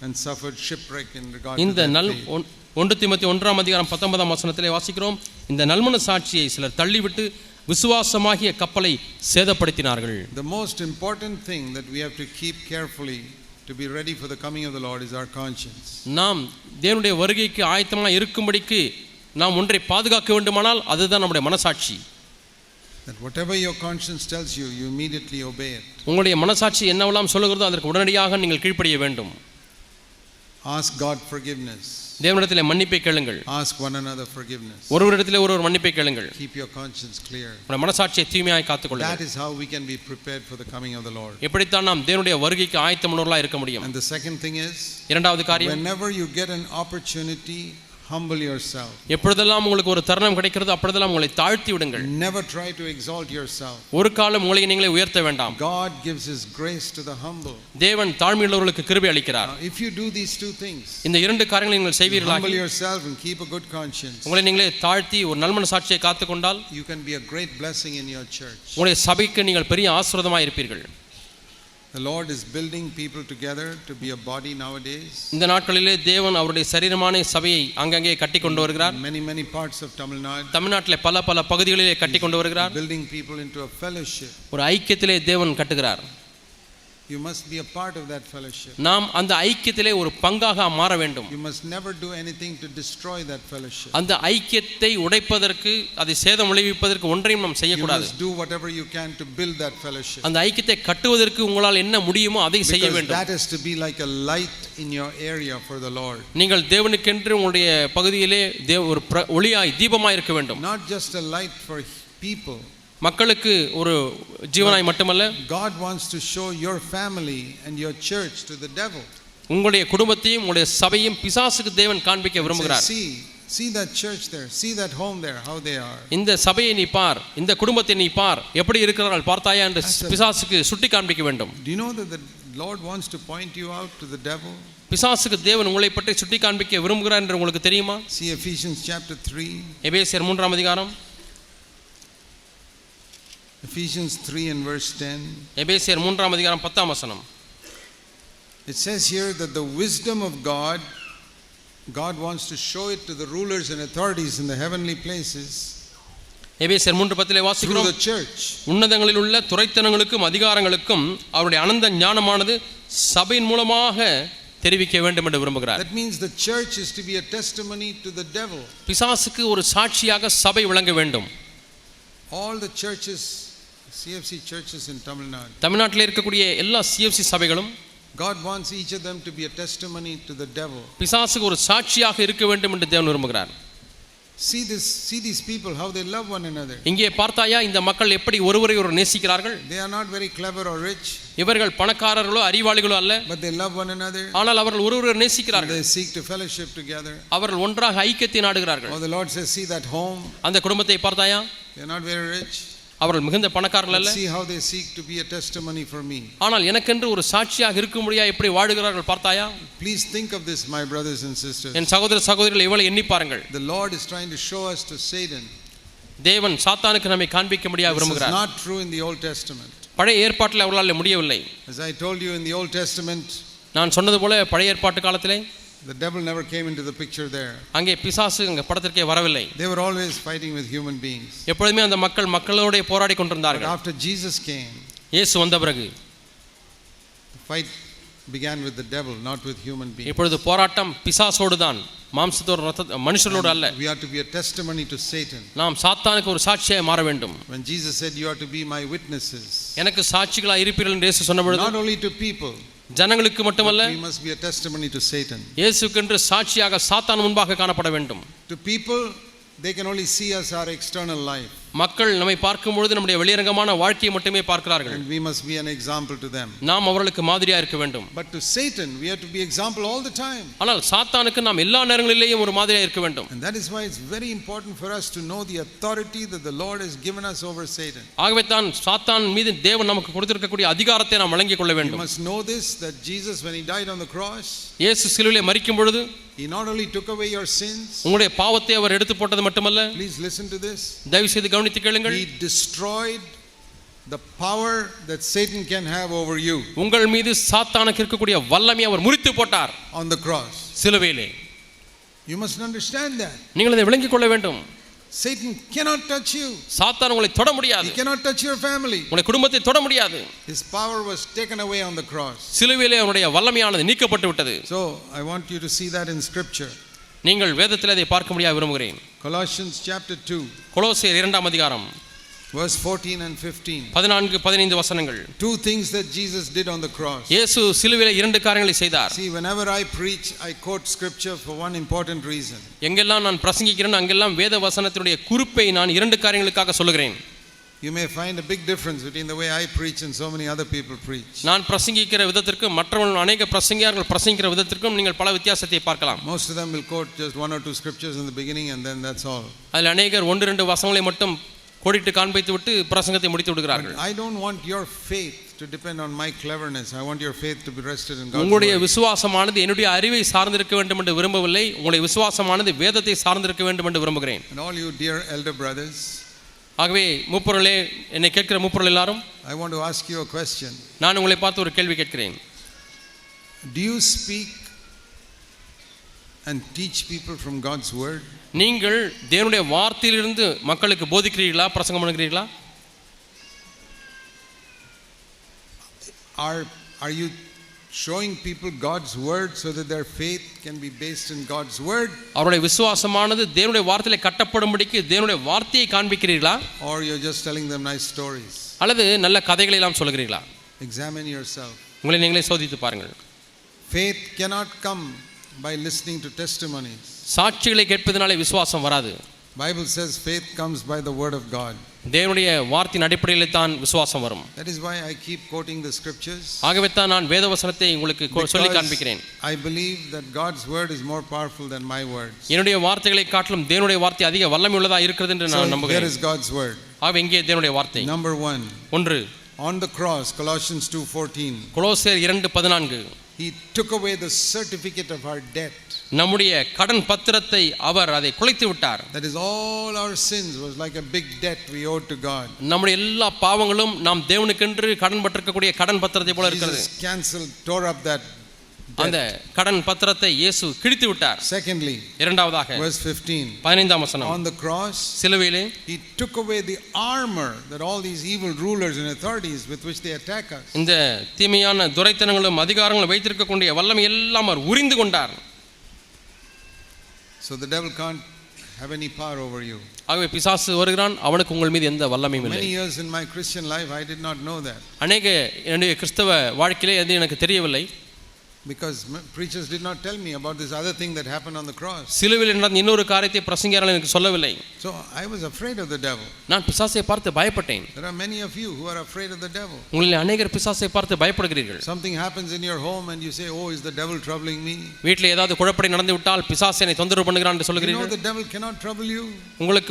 and suffered shipwreck in regard to இந்த that faith. 1 தீமோத்தேயு 1ஆம் அதிகாரம் 19ஆம் வசனத்திலே வாசிக்கிறோம், இந்த நல்மனசாட்சியை சிலர் தள்ளிவிட்டு விசுவாசமாகிய கப்பலை சேதப்படுத்தினார்கள். The most important thing that we have to keep carefully to be ready for the coming of the Lord is our conscience. நாம் தேவனுடைய வருகைக்கு ஆயத்தமாக இருக்கும்படிக்கு நாம் ஒன்றை பாதுகாக்க வேண்டுமானால் அதுதான் நம்முடைய மனசாட்சி. That whatever your conscience tells you, you immediately obey it. உங்களுடைய மனசாட்சி என்னவெல்லாம் சொல்லுகிறதோ அதற்கு உடனடியாக நீங்கள் கீழ்ப்படிய வேண்டும். Ask God forgiveness. தேவனிடத்திலே மன்னிப்பை கேளுங்கள். Ask one another forgiveness. ஒருவரிடத்திலே ஒருவர் மன்னிப்பை கேளுங்கள். Keep your conscience clear. உங்களுடைய மனசாட்சியை தூய்மையாய் காத்துக்கொள்ளுங்கள். That is how we can be prepared for the coming of the Lord. எப்படித்தான் நாம் தேவனுடைய வருகைக்கு ஆயத்தமுள்ளவர்களாய் இருக்க முடியும். And the second thing is, இரண்டாவது காரியம், whenever you get an opportunity, humble yourself. எப்பொழுதெல்லாம் உங்களுக்கு ஒரு தருணம் கிடைக்கிறதோ அப்பொழுதெல்லாம் உங்களை தாழ்த்தி விடுங்கள். Never try to exalt yourself. ஒரு காலம் உங்களை நீங்களே உயர்த்த வேண்டாம். God gives his grace to the humble. தேவன் தாழ்மையுள்ளவர்களுக்கு கிருபை அளிக்கிறார். If you do these two things, இந்த இரண்டு காரியங்களை நீங்கள் செய்வீர்களாக, humble yourself and keep a good conscience, உங்களை நீங்களே தாழ்த்தி ஒரு நல்மனசாட்சியை காத்துக்கொண்டால், you can be a great blessing in your church. உங்களுடைய சபைக்கு நீங்கள் பெரிய ஆசீர்வாதமாய் இருப்பீர்கள். The Lord is building people together to be a body nowadays. இந்த நாட்களிலே தேவன் அவருடைய சரீரமான சபையை அங்கங்கே கட்டி கொண்டு வருகிறார். Many parts of Tamil Nadu. தமிழ்நாட்டிலே பல பகுதிகளிலே கட்டி கொண்டு வருகிறார். Building people into a fellowship. ஒரு ஐக்கியத்திலே தேவன் கட்டுகிறார். You must be a part of that fellowship. நாம் அந்த ஐக்கியத்திலே ஒரு பங்காக மாற வேண்டும். You must never do anything to destroy that fellowship. அந்த ஐக்கியத்தை உடைப்பதற்கு, அதை சேதம் விளைவிப்பதற்கு ஒன்றையும் நாம் செய்யக்கூடாது. You must do whatever you can to build that fellowship. அந்த ஐக்கியத்தை கட்டுவதற்கு உங்களால் என்ன முடியுமோ அதை செய்ய வேண்டும். That is to be like a light in your area for the Lord. நீங்கள் தேவனுக்கென்று உங்களுடைய பகுதியிலே ஒரு ஒளியாய் தீபமாய் இருக்க வேண்டும். Not just a light for people. மக்களுக்கு ஒரு ஜீவனாய் மட்டுமல்ல, God wants to show your family and your church to the devil. உங்களுடைய குடும்பத்தையும் உங்களுடைய சபையும் பிசாசுக்கு தேவன் காண்பிக்க விரும்புகிறார். See that church there, see that home there, how they are. இந்த சபையை நீ பார், இந்த குடும்பத்தை நீ பார், எப்படி இருக்கிறார்கள் பார்த்தாயா என்று பிசாசுக்கு சுட்டி காண்பிக்க வேண்டும். Do you know that the Lord wants to point you out to the devil? பிசாசுக்கு தேவன் உங்களை பற்றி சுட்டி காண்பிக்க விரும்புகிறார் என்று உங்களுக்கு தெரியுமா? See Ephesians chapter 3. எபேசியர் 3ஆம் அதிகாரம். Ephesians 3 and verse 10. எபேசியர் 3ஆம் அதிகாரம் 10ஆம் வசனம். It says here that the wisdom of God wants to show it to the rulers and authorities in the heavenly places. எபேசியர் 3:10 வாசிக்கிறோம், through the church. உன்னதங்களில் உள்ள துரைத்தனங்களுக்கும் அதிகாரங்களுக்கும் அவருடைய அனந்த ஞானமானது சபையின் மூலமாக தெரிவிக்க வேண்டும் என்று விரும்புகிறார். That means the church is to be a testimony to the devil. பிசாசுக்கு ஒரு சாட்சியாக சபை விளங்க வேண்டும். All the churches, CFC churches in Tamil Nadu, தமிழ்நாட்டில் இருக்கக்கூடிய எல்லா CFC சபைகளும் God wants each of them to be a testimony to the devil. பிசாசுக்கு ஒரு சாட்சியாக இருக்க வேண்டும் என்று தேவன் விரும்புகிறார். See these people, how they love one another. இங்கே பார்த்தாயா இந்த மக்கள் எப்படி ஒருவரை ஒருவர் நேசிக்கிறார்கள். They are not very clever or rich, இவர்கள் பணக்காரர்களோ அறிவாளிகளோ அல்ல, but they love one another. ஆனால் அவர்கள் ஒருவரை நேசிக்கிறார்கள். They seek to fellowship together. அவர்கள் ஒன்றாக ஐக்கியத்தை நாடுகிறார்கள். Oh, the Lord says, see that home. அந்த குடும்பத்தை பார்த்தாயா, They are not very rich. அவர்கள் மிகுந்த பணக்காரர்கள் அல்ல, See how they seek to be a testimony for me. ஆனால் எனக்கென்று ஒரு சாட்சியாக இருக்கும்படியா எப்படி வாழுகிறார்கள் பார்த்தாயா. Please think of this, my brothers and sisters. என் சகோதர சகோதரிகளை இவளை எண்ணி பாருங்கள். The Lord is trying to show us to Satan. தேவன் சாத்தானுக்கு நம்மை காண்பிக்கும்படியாக This is விரும்புகிறார். not true in the Old Testament. பழைய ஏற்பாட்டில் அவர்களால் முடியவில்லை. As I told you, in the Old Testament, நான் சொன்னது போல பழைய ஏற்பாட்டு காலத்திலே the devil never came into the picture there. அங்கே பிசாசு அங்கே படத்திற்கே வரவில்லை. They were always fighting with human beings. எப்பொழுதுமே அந்த மக்களோட போராடி But கொண்டிருந்தார்கள். after Jesus came, இயேசு வந்த பிறகு the fight began with the devil, not with human beings. இப்பொழுது போராட்டம் பிசாசோடு தான், மாம்சத்தோடு மனுஷர்களோடு அல்ல. We are to be a testimony to Satan. நாம் சாத்தானுக்கு ஒரு சாட்சியாக மாற வேண்டும். When Jesus said, you are to be my witnesses, எனக்கு சாட்சிகளாக இருப்பீர்கள் என்று இயேசு சொன்ன பொழுது not only to people, ஜனங்களுக்கு மட்டுமல்ல, we must be a testimony to Satan. இயேசுக்கென்று சாட்சியாக சாத்தான் முன்பாக காணப்பட வேண்டும். To people, they can only see us our external life, மக்கள் நம்மை பார்க்கும் பொழுது நம்முடைய வெளியரங்கமான வாழ்க்கையை மட்டுமே பார்க்கிறார்கள். and we must be an example to them. நாம் அவர்களுக்கு மாதிரியா இருக்க வேண்டும். But to Satan, we have to be example all the time. ஆனால் சாத்தானுக்கு நாம் எல்லா நேரங்களிலேயும் ஒரு மாதிரியா இருக்க வேண்டும். And that is why it's very important for us to know the authority that the Lord has given us over Satan. ஆகவே தான் சாத்தான் மீது தேவன் நமக்கு கொடுத்திருக்கக்கூடிய அதிகாரத்தை நாம் வழங்கிக் கொள்ள You வேண்டும். must know this, that Jesus, when he died on the cross, இயேசு சிலுவையிலே மரிக்கும் பொழுது he not only took away your sins, உங்களுடைய பாவத்தை அவர் எடுத்து போட்டது மட்டுமல்ல, please listen to this, தயவு செய்து கவனித்து கேளுங்கள், he destroyed the power that Satan can have over you உங்கள் மீது சாத்தானுக்கு இருக்கக்கூடிய வல்லமையை அவர் முறித்து போட்டார் on the cross. சிலுவையிலே. You must understand that. நீங்கள் அதை விளங்கிக் கொள்ள வேண்டும். Satan cannot touch you. சாத்தான் உங்களை தொட முடியாது. He cannot touch your family. உங்களுடைய குடும்பத்தை தொட முடியாது. His power was taken away on the cross. சிலுவையிலே அவருடைய வல்லமையானது நீக்கப்பட்டு விட்டது. So I want you to see that in scripture. நீங்கள் வேதத்தில் அதை பார்க்க முடியாது விரும்புகிறேன். Colossians chapter 2, கொலோசியர் 2ஆம் அதிகாரம் verse 14 and 15. 14-15 வசனங்கள். Two things that Jesus did on the cross. இயேசு சிலுவையிலே இரண்டு காரியங்களை செய்தார். See, whenever I preach, I quote scripture for one important reason. எங்கெல்லாம் நான் பிரசங்கிக்கிறேன் அங்கெல்லாம் வேத வசனத்தினுடைய குறிப்பை நான் இரண்டு காரியங்களுக்காக சொல்லுகிறேன். You may find a big difference between the way I preach and so many other people preach. நான் பிரசங்கிக்கிற விதத்திற்கும் மற்றவர்கள் அநேக பிரசங்கியார்கள் பிரசங்கிக்கிற விதத்திற்கும் நீங்கள் பல வித்தியாசத்தை பார்க்கலாம். Most of them will quote just one or two scriptures in the beginning and then that's all. அதில் அநேகர் 1-2 வசனங்களை மட்டும் கோடிட்டு காண்பித்து விட்டு பிரசங்கத்தை முடித்து விடுகிறார்கள். I don't want your faith to depend on my cleverness. I want your faith to be rested in God's word. உங்களுடைய விசுவாசமானது என்னுடைய அறிவை சார்ந்திருக்க வேண்டும் என்று விரும்பவில்லை. உங்களுடைய விசுவாசமானது வேதத்தை சார்ந்திருக்க வேண்டும் என்று விரும்புகிறேன். And all you dear elder brothers, ஆகவே மூப்பொருளே, என்னை கேட்கிற மூப்பொருள் எல்லாரும், I want to ask you a question. நான் உங்களை பார்த்து ஒரு கேள்வி கேட்கிறேன். Do you speak and teach people from God's word? நீங்கள் தேவனுடைய வார்த்தையிலிருந்து மக்களுக்கு போதிக்கிறீர்களா, பிரசங்கம் பண்ணுகிறீர்களா? Are you showing people God's word so that their faith can be based in God's word? அவருடைய விசுவாசமானது தேவனுடைய வார்த்தையிலே கட்டப்படும்படிக்கு தேவனுடைய வார்த்தையை காண்பிக்கிறீர்களா, Or you're just telling them nice stories? அல்லது நல்ல கதைகளை எல்லாம் சொல்கிறீர்களா? Examine yourself. உங்களை நீங்களே சோதித்து பாருங்கள். Faith cannot come by listening to testimonies. சாட்சிகளை கேட்பதனாலே விசுவாசம் வராது. Bible says faith comes by the word of God. தேவனுடைய வார்த்தையின் அடிப்படையிலே தான் விசுவாசம் வரும். That is why I keep quoting the scriptures. ஆகவே தான் நான் வேத வசனத்தை உங்களுக்கு சொல்லி காண்பிக்கிறேன். I believe that God's word is more powerful than my words. என்னுடைய வார்த்தைகளை காட்டிலும் தேவனுடைய வார்த்தை அதிக வல்லமை உள்ளதா இருக்கிறது என்று நான் So நம்புகிறேன். here is God's word. ஆகவே இங்கே தேவனுடைய வார்த்தை. Number 1. 1 On the cross, Colossians 2:14. கொலோசியர் 2:14. He took away the certificate of our debt. நம்முடைய கடன் பத்திரத்தை அவர் அதை குலைத்து விட்டார். That is, all our sins was like a big debt we owed to God. நம்முடைய எல்லா பாவங்களும் நாம் தேவனுக்கென்று கடன் பட்டிருக்கக்கூடிய கடன் பத்திரத்தை போல இருக்கிறது. Jesus canceled, tore up that அந்த கடன் பத்திரத்தை இயேசு கிழித்து விட்டார். Secondly, இரண்டாவதாக verse 15, 15ஆம் வசனம், on the cross சிலுவையிலே he took away the armor that all these evil rulers and authorities with which they attack us. இந்த தீமையான துரைத்தனங்களும் அதிகாரங்களும் வைத்திருக்கக்கூடிய வல்லமை எல்லாம் அவர் உரிந்து கொண்டார். So the devil can't have any power over you. ஆகவே பிசாசு வருகிறான், அவனுக்கு உங்கள் மீது எந்த வல்லமையும் இல்லை. Many years in my Christian life I did not know that. அநேக என்னுடைய கிறிஸ்தவ வாழ்க்கையிலே அது எனக்கு தெரியவில்லை. Because preachers did not tell me about this other thing that happened on the cross. சிலுவையில் நடந்த இன்னொரு காரியத்தை பிரசங்கியாளர் எனக்கு சொல்லவில்லை. So I was afraid of the devil. நான் பிசாசை பார்த்து பயப்பட்டேன். There are many of you who are afraid of the devil. உங்களில் அநேகர் பிசாசை பார்த்து பயப்படுகிறீர்கள். Something happens in your home and you say, "Oh, is the devil troubling me?" வீட்டில் ஏதாவது குழப்படி நடந்து விட்டால் பிசாசு என்னை தொந்தரவு பண்ணுகிறான் என்று You know சொல்கிறீர்கள். the devil cannot trouble you.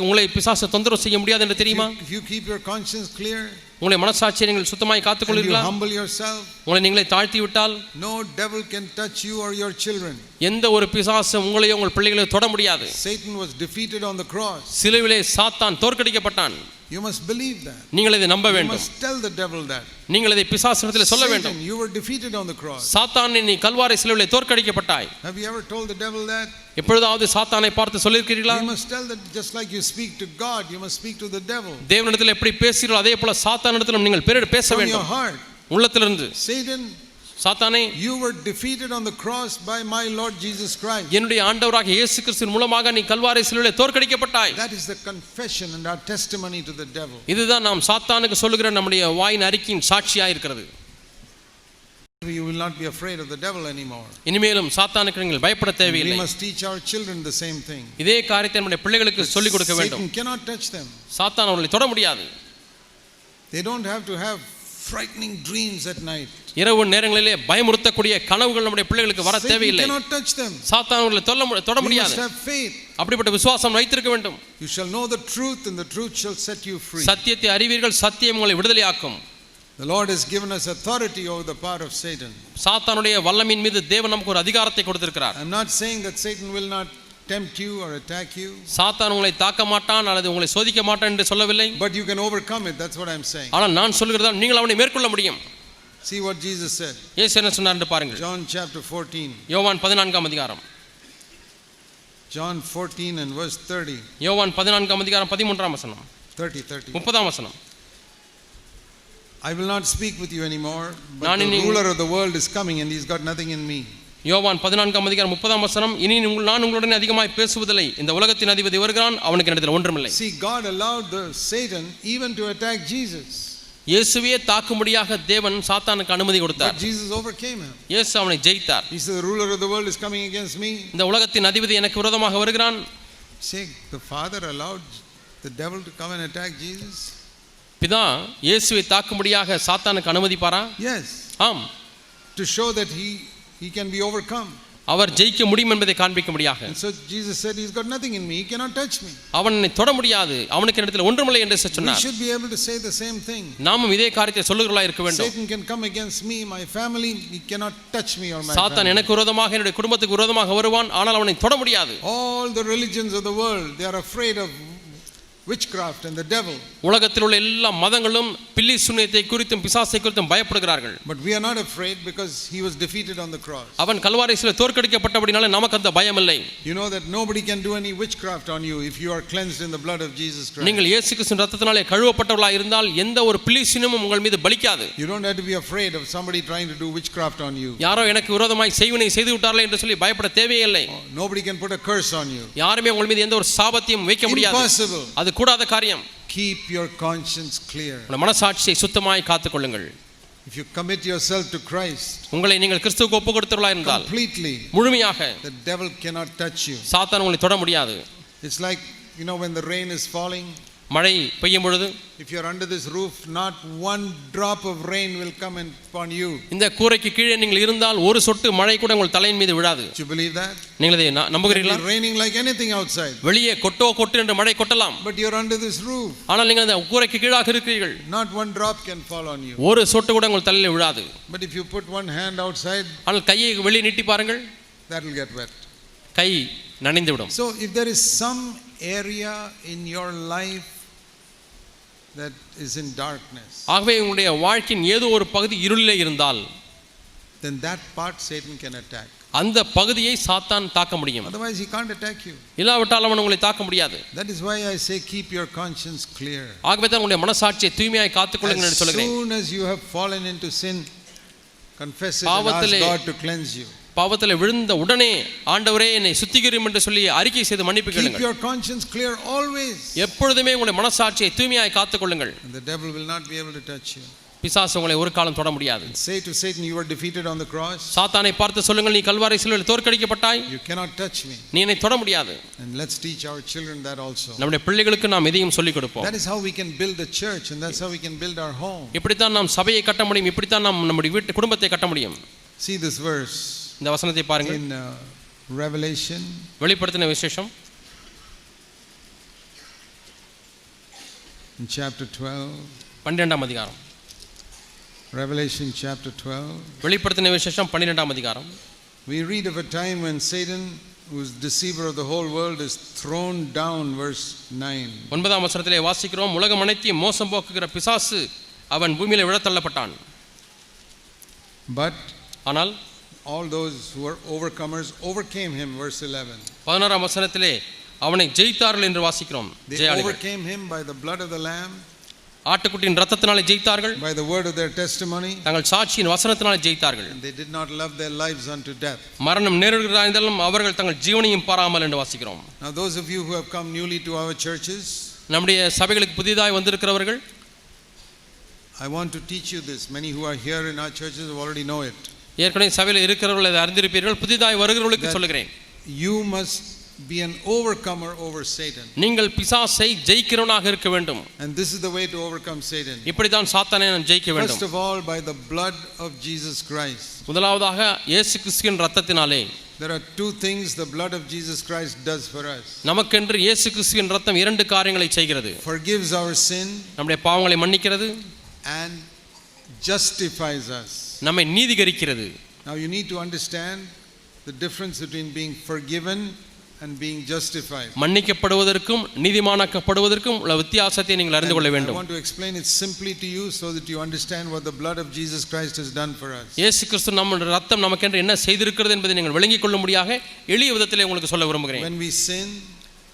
உங்களை பிசாசு தொந்தரவு செய்ய முடியாது என்று தெரியுமா? If you keep your conscience clear, உங்களை மனசாட்சியை நீங்கள் சுத்தமாய் காத்துக் and you கொள்வீர்களா? humble yourself, உங்களை நீங்களே தாழ்த்தி விட்டால் no devil can touch you or your children. எந்த ஒரு பிசாசும் உங்களையோ உங்கள் பிள்ளைகளையோ தொட முடியாது. Satan was defeated on the cross. சிலுவையிலே சாத்தான் தோற்கடிக்கப்பட்டான். You must believe that. நீங்கள் இதை நம்ப You வேண்டும். must tell the devil that. நீங்கள் இதை பிசாசிடத்தில் சொல்ல வேண்டும். Satan, you were defeated on the cross. சாத்தானே, நீ கல்வாரி சிலுவையிலே தோற்கடிக்கப்பட்டாய். Have you ever told the devil that? எப்பொழுதாவது சாத்தானை பார்த்து சொல்லியிருக்கிறீர்களா? You must tell that just like you speak to God, you must speak to the devil. தேவனிடத்தில் எப்படி பேசுகிறீர்களோ அதே போல சாத்தானிடத்திலும் நீங்கள் பேச From your வேண்டும். heart. உள்ளத்திலிருந்து, Satan, சாத்தானே, you were defeated on the cross by my Lord Jesus Christ. என்னுடைய ஆண்டவராகிய இயேசு கிறிஸ்துவின் மூலமாக நீ கல்வாரி சிலுவையிலே தோற்கடிக்கப்பட்டாய். That is the confession and our testimony to the devil. இதுதான் நாம் சாத்தானுக்கு சொல்லுகிற நம்முடைய வாயின் அறிக்கையின் சாட்சியாக இருக்கிறது. You will not be afraid of the devil anymore. இனிமேலும் சாத்தானுக்கு நீங்கள் பயப்பட We தேவையில்லை. must teach our children the same thing. இதே காரியத்தை நம்முடைய பிள்ளைகளுக்கு சொல்லிக் கொடுக்க வேண்டும். Satan cannot touch them. சாத்தான் அவர்களை தொட முடியாது. They don't have to have frightening dreams at night. இரவு நேரங்களிலே பயமுறுத்தக்கூடிய கனவுகள் நம்முடைய பிள்ளைகளுக்கு வர Satan தேவையில்லை. cannot touch them. சாத்தான் அவர்களை தொட You முடியாது. must have faith. அப்படிப்பட்ட விசுவாசம் வைத்திருக்க வேண்டும். You shall know the truth and the truth shall set you free. சத்தியத்தை அறிவீர்கள், சத்தியம் உங்களை விடுதலையாக்கும். The Lord has given us authority over the power of Satan. சாத்தானுடைய வல்லமையின் மீது தேவன் நமக்கு ஒரு அதிகாரத்தை கொடுத்திருக்கிறார். I'm not saying that Satan will not tempt you or attack you. சாத்தான் உங்களை தாக்க மாட்டான் அல்லது உங்களை சோதிக்க மாட்டான் என்று சொல்லவில்லை. But you can overcome it. That's what I'm saying. ஆனால் நான் சொல்கிறதா நீங்கள் அவனை மேற்கொள்ள முடியும். See what Jesus said. இயேசு என்ன சொன்னார் என்று பாருங்கள். John chapter 14. யோவான் 14ஆம் அதிகாரம். John 14 and verse 30. யோவான் 14ஆம் அதிகாரம் 13ஆம் வசனம். 30. 30ஆம் வசனம். I will not speak with you anymore, but நான் the ruler of the world is coming and he's got nothing in me. யோவான் 14ஆம் அதிகாரம் 30ஆம் வசனம். இனி நான் உங்களுடன் அதிகமாய் பேசுவதில்லை. இந்த உலகத்தின் அதிபதி வருகிறான், அவனுக்கு என்னிடத்தில் ஒன்றுமில்லை. See, God allowed the Satan even to attack Jesus. இயேசுவே தாக்கும்படியாக தேவன் சாத்தானுக்கு அனுமதி கொடுத்தார். But Jesus overcame him. இயேசு அவனை ஜெயித்தார். He said, the ruler of the world is coming against me. இந்த உலகத்தின் அதிபதி எனக்கு விரோதமாக வருகிறான். See, the Father allowed the devil to come and attack Jesus. பிதா இயேசுவை தாக்கும்படியாக சாத்தானுக்கு அனுமதிப்பாரா? Yes. ஆம். To show that he can be overcome. அவர் ஜெயிக்க முடியும் என்பதை காண்பிக்கும்படியாக. And so Jesus said, he's got nothing in me, he cannot touch me. அவனை தொட முடியாது, அவனுக்கு என்னிடத்தில் ஒன்றுமில்லை என்று We சொன்னார். should be able to say the same thing. நாமும் இதே காரியத்தை சொல்லுகிறவர்களாய் இருக்க வேண்டும். Satan can come against me, my family, he cannot touch me or my சாத்தான் family. எனக்கு விரோதமாக என்னுடைய குடும்பத்துக்கு விரோதமாக வருவான், ஆனால் அவனை தொட முடியாது. All the religions of the world, they are afraid of witchcraft and the devil. உலகத்தில் உள்ள எல்லா மதங்களும் பில்லி சூனியத்தை குறித்தும் பிசாசை குறித்தும் பயப்படுகிறார்கள். But we are not afraid because he was defeated on the cross. அவன் கல்வாரி சிலுவையில் தோற்கடிக்கப்பட்டபடினாலே நமக்கு அந்த பயம் இல்லை. You know that nobody can do any witchcraft on you if you are cleansed in the blood of Jesus Christ. நீங்கள் இயேசு கிறிஸ்துவின் இரத்தத்தினாலே கழுவப்பட்டவர்களாய் இருந்தால் எந்த ஒரு பில்லி சூனியமும் உங்கள் மீது பலிக்காது. You don't have to be afraid of somebody trying to do witchcraft on you. யாரோ எனக்கு விரோதமாய் செய்வினை செய்து விட்டார்களே என்று சொல்லி பயப்பட தேவையில்லை. Nobody can put a curse on you. யாருமே உங்கள் மீது எந்த ஒரு சாபத்தையும் வைக்க முடியாது. Impossible. அது கூடாத காரியம். Keep your conscience clear. உங்கள் மனசாட்சியை சுத்தமாய் காத்துக்கொள்ளுங்கள். If you commit yourself to Christ உங்களை நீங்கள் கிறிஸ்துவுக்கு ஒப்பு கொடுத்தவர்களாய் இருந்தால் completely, முழுமையாக the devil cannot touch you. சாத்தான் உங்களை தொட முடியாது. It's like, you know, when the rain is falling, மழை பெய்யும் பொழுது if you are under this roof, not one drop of rain will come upon you. இந்த கூரைக்கு கீழே நீங்கள் இருந்தால் ஒரு சொட்டு மழை கூட உங்கள் தலையின் மீது விழாது. Do you believe that? நீங்கள் இதை நம்புகிறீர்களா? It's raining like anything outside. வெளியே கொட்டு என்று மழை கொட்டலாம். But you are under this roof. ஆனால் நீங்கள் அந்த கூரைக்கு கீழாக இருக்கிறீர்கள். Not one drop can fall on you. ஒரு சொட்டு கூட உங்கள் தலையில் விழாது. But if you put one hand outside, ஆனால் கையை வெளியே நீட்டி பாருங்கள், that will get wet. கை நனைந்து விடும். So if there is some area in your life that is in darkness, ஆகவே உங்களுடைய வாழ்க்கையின் ஏதோ ஒரு பகுதி இருளிலே இருந்தால், then that part Satan can attack. அந்த பகுதியை சாத்தான் தாக்க முடியும். Otherwise he can't attack you. இல்லாவிட்டால் அவன் உங்களை தாக்க முடியாது. That is why I say keep your conscience clear. ஆகவே தான் உங்களுடைய மனசாட்சியை தூய்மையாய் காத்துக்கொள்ளுங்கள் என்று சொல்கிறேன். As soon as you have fallen into sin, confess it and ask God to cleanse you. பாவத்தில் விழுந்த உடனே ஆண்டவரே என்னை சுத்திகரியும் என்று சொல்லி அறிக்கை செய்து மன்னிப்பு கேளுங்கள். Keep your conscience clear always. எப்பொழுதுமே உங்களுடைய மனசாட்சியை தூய்மையாய் காத்துக்கொள்ளுங்கள். And the devil will not be able to touch you. பிசாசு உங்களை ஒரு காலம் தொட முடியாது. Say to Satan, you were defeated on the cross. சாத்தானை பார்த்து சொல்லுங்கள், நீ கல்வாரி சிலுவையில் தோற்கடிக்கப்பட்டாய். You cannot touch me. நீ என்னை தொட முடியாது. And let's teach our children that also. நம்முடைய பிள்ளைகளுக்கு நாம் இதையும் சொல்லிக் கொடுப்போம். That is how we can build the church and that's how we can build our home. இப்படி தான் நாம் சபையை கட்ட முடியும், இப்படி தான் நாம் நம்முடைய வீட்டு குடும்பத்தை கட்ட முடியும். See this verse. இந்த வசனத்தை பாருங்கள். In Revelation, வெளிப்படுத்தின விசேஷம் in chapter 12. 12ஆம் அதிகாரம். Revelation chapter 12. வெளிப்படுத்தின விசேஷம் 12ஆம் அதிகாரம். We read of a time when Satan, who is deceiver of the whole world, is thrown down, verse 9. 9ஆம் வசனத்திலே வாசிக்கிறோம், உலகம் அனைத்தையும் மோசம் போக்குகிற பிசாசு அவன் பூமியிலே விழத்தள்ளப்பட்டான். But ஆனால் all those who were overcomers overcame him, verse 11. 11ஆம் வசனத்திலே அவனை ஜெயித்தார்கள் என்று வாசிக்கிறோம். They overcame him by the blood of the lamb, ஆட்டுக்குட்டியின் இரத்தத்தினாலே ஜெயித்தார்கள், by the word of their testimony, தங்கள் சாட்சியின் வசனத்தினாலே ஜெயித்தார்கள். and they did not love their lives unto death. மரணம் நேரிடுகிறாலும் அவர்கள் தங்கள் ஜீவனையும் பாராமல் என்று வாசிக்கிறோம். Now those of you who have come newly to our churches, நம்முடைய சபைகளுக்கு புதிதாய் வந்திருக்கிறவர்கள், I want to teach you this. Many who are here in our churches already know it. ஏற்கனவே சபையில் இருக்கிறவர்கள் அதை அறிந்திருப்பீர்கள். புதிதாய் வருகிறவர்களுக்கு சொல்லுகிறேன், you must be an overcomer over Satan. நீங்கள் பிசாசை ஜெயிக்கிறவனாக இருக்க வேண்டும். And this is the way to overcome Satan. இப்படி தான் சாத்தானை நாம் ஜெயிக்க வேண்டும். First of all, by the blood of Jesus Christ. முதலாவதாக இயேசு கிறிஸ்துவின் இரத்தத்தினாலே. There are two things the blood of Jesus Christ does for us. நமக்கென்று இயேசு கிறிஸ்துவின் இரத்தம் இரண்டு காரியங்களை செய்கிறது. Forgives our sin, நம்முடைய பாவங்களை மன்னிக்கிறது, and justifies us. நம்மை நீதிகரிக்கிறது. Now you need to understand the difference between being forgiven and being justified. மன்னிக்கப்படுவதற்கும் நீதிமானாக்கப்படுவதற்கும் உள்ள வித்தியாசத்தை நீங்கள் அறிந்து கொள்ள வேண்டும். I want to explain it simply to you so that you understand what the blood of Jesus Christ has done for us. இயேசு கிறிஸ்து நம்முடைய இரத்தம் நமக்கென்று என்ன செய்திருக்கிறது என்பதை நீங்கள் விளங்கிக் கொள்ளும்படியாக எளிய விதத்திலே உங்களுக்கு சொல்ல விரும்புகிறேன். When we sin,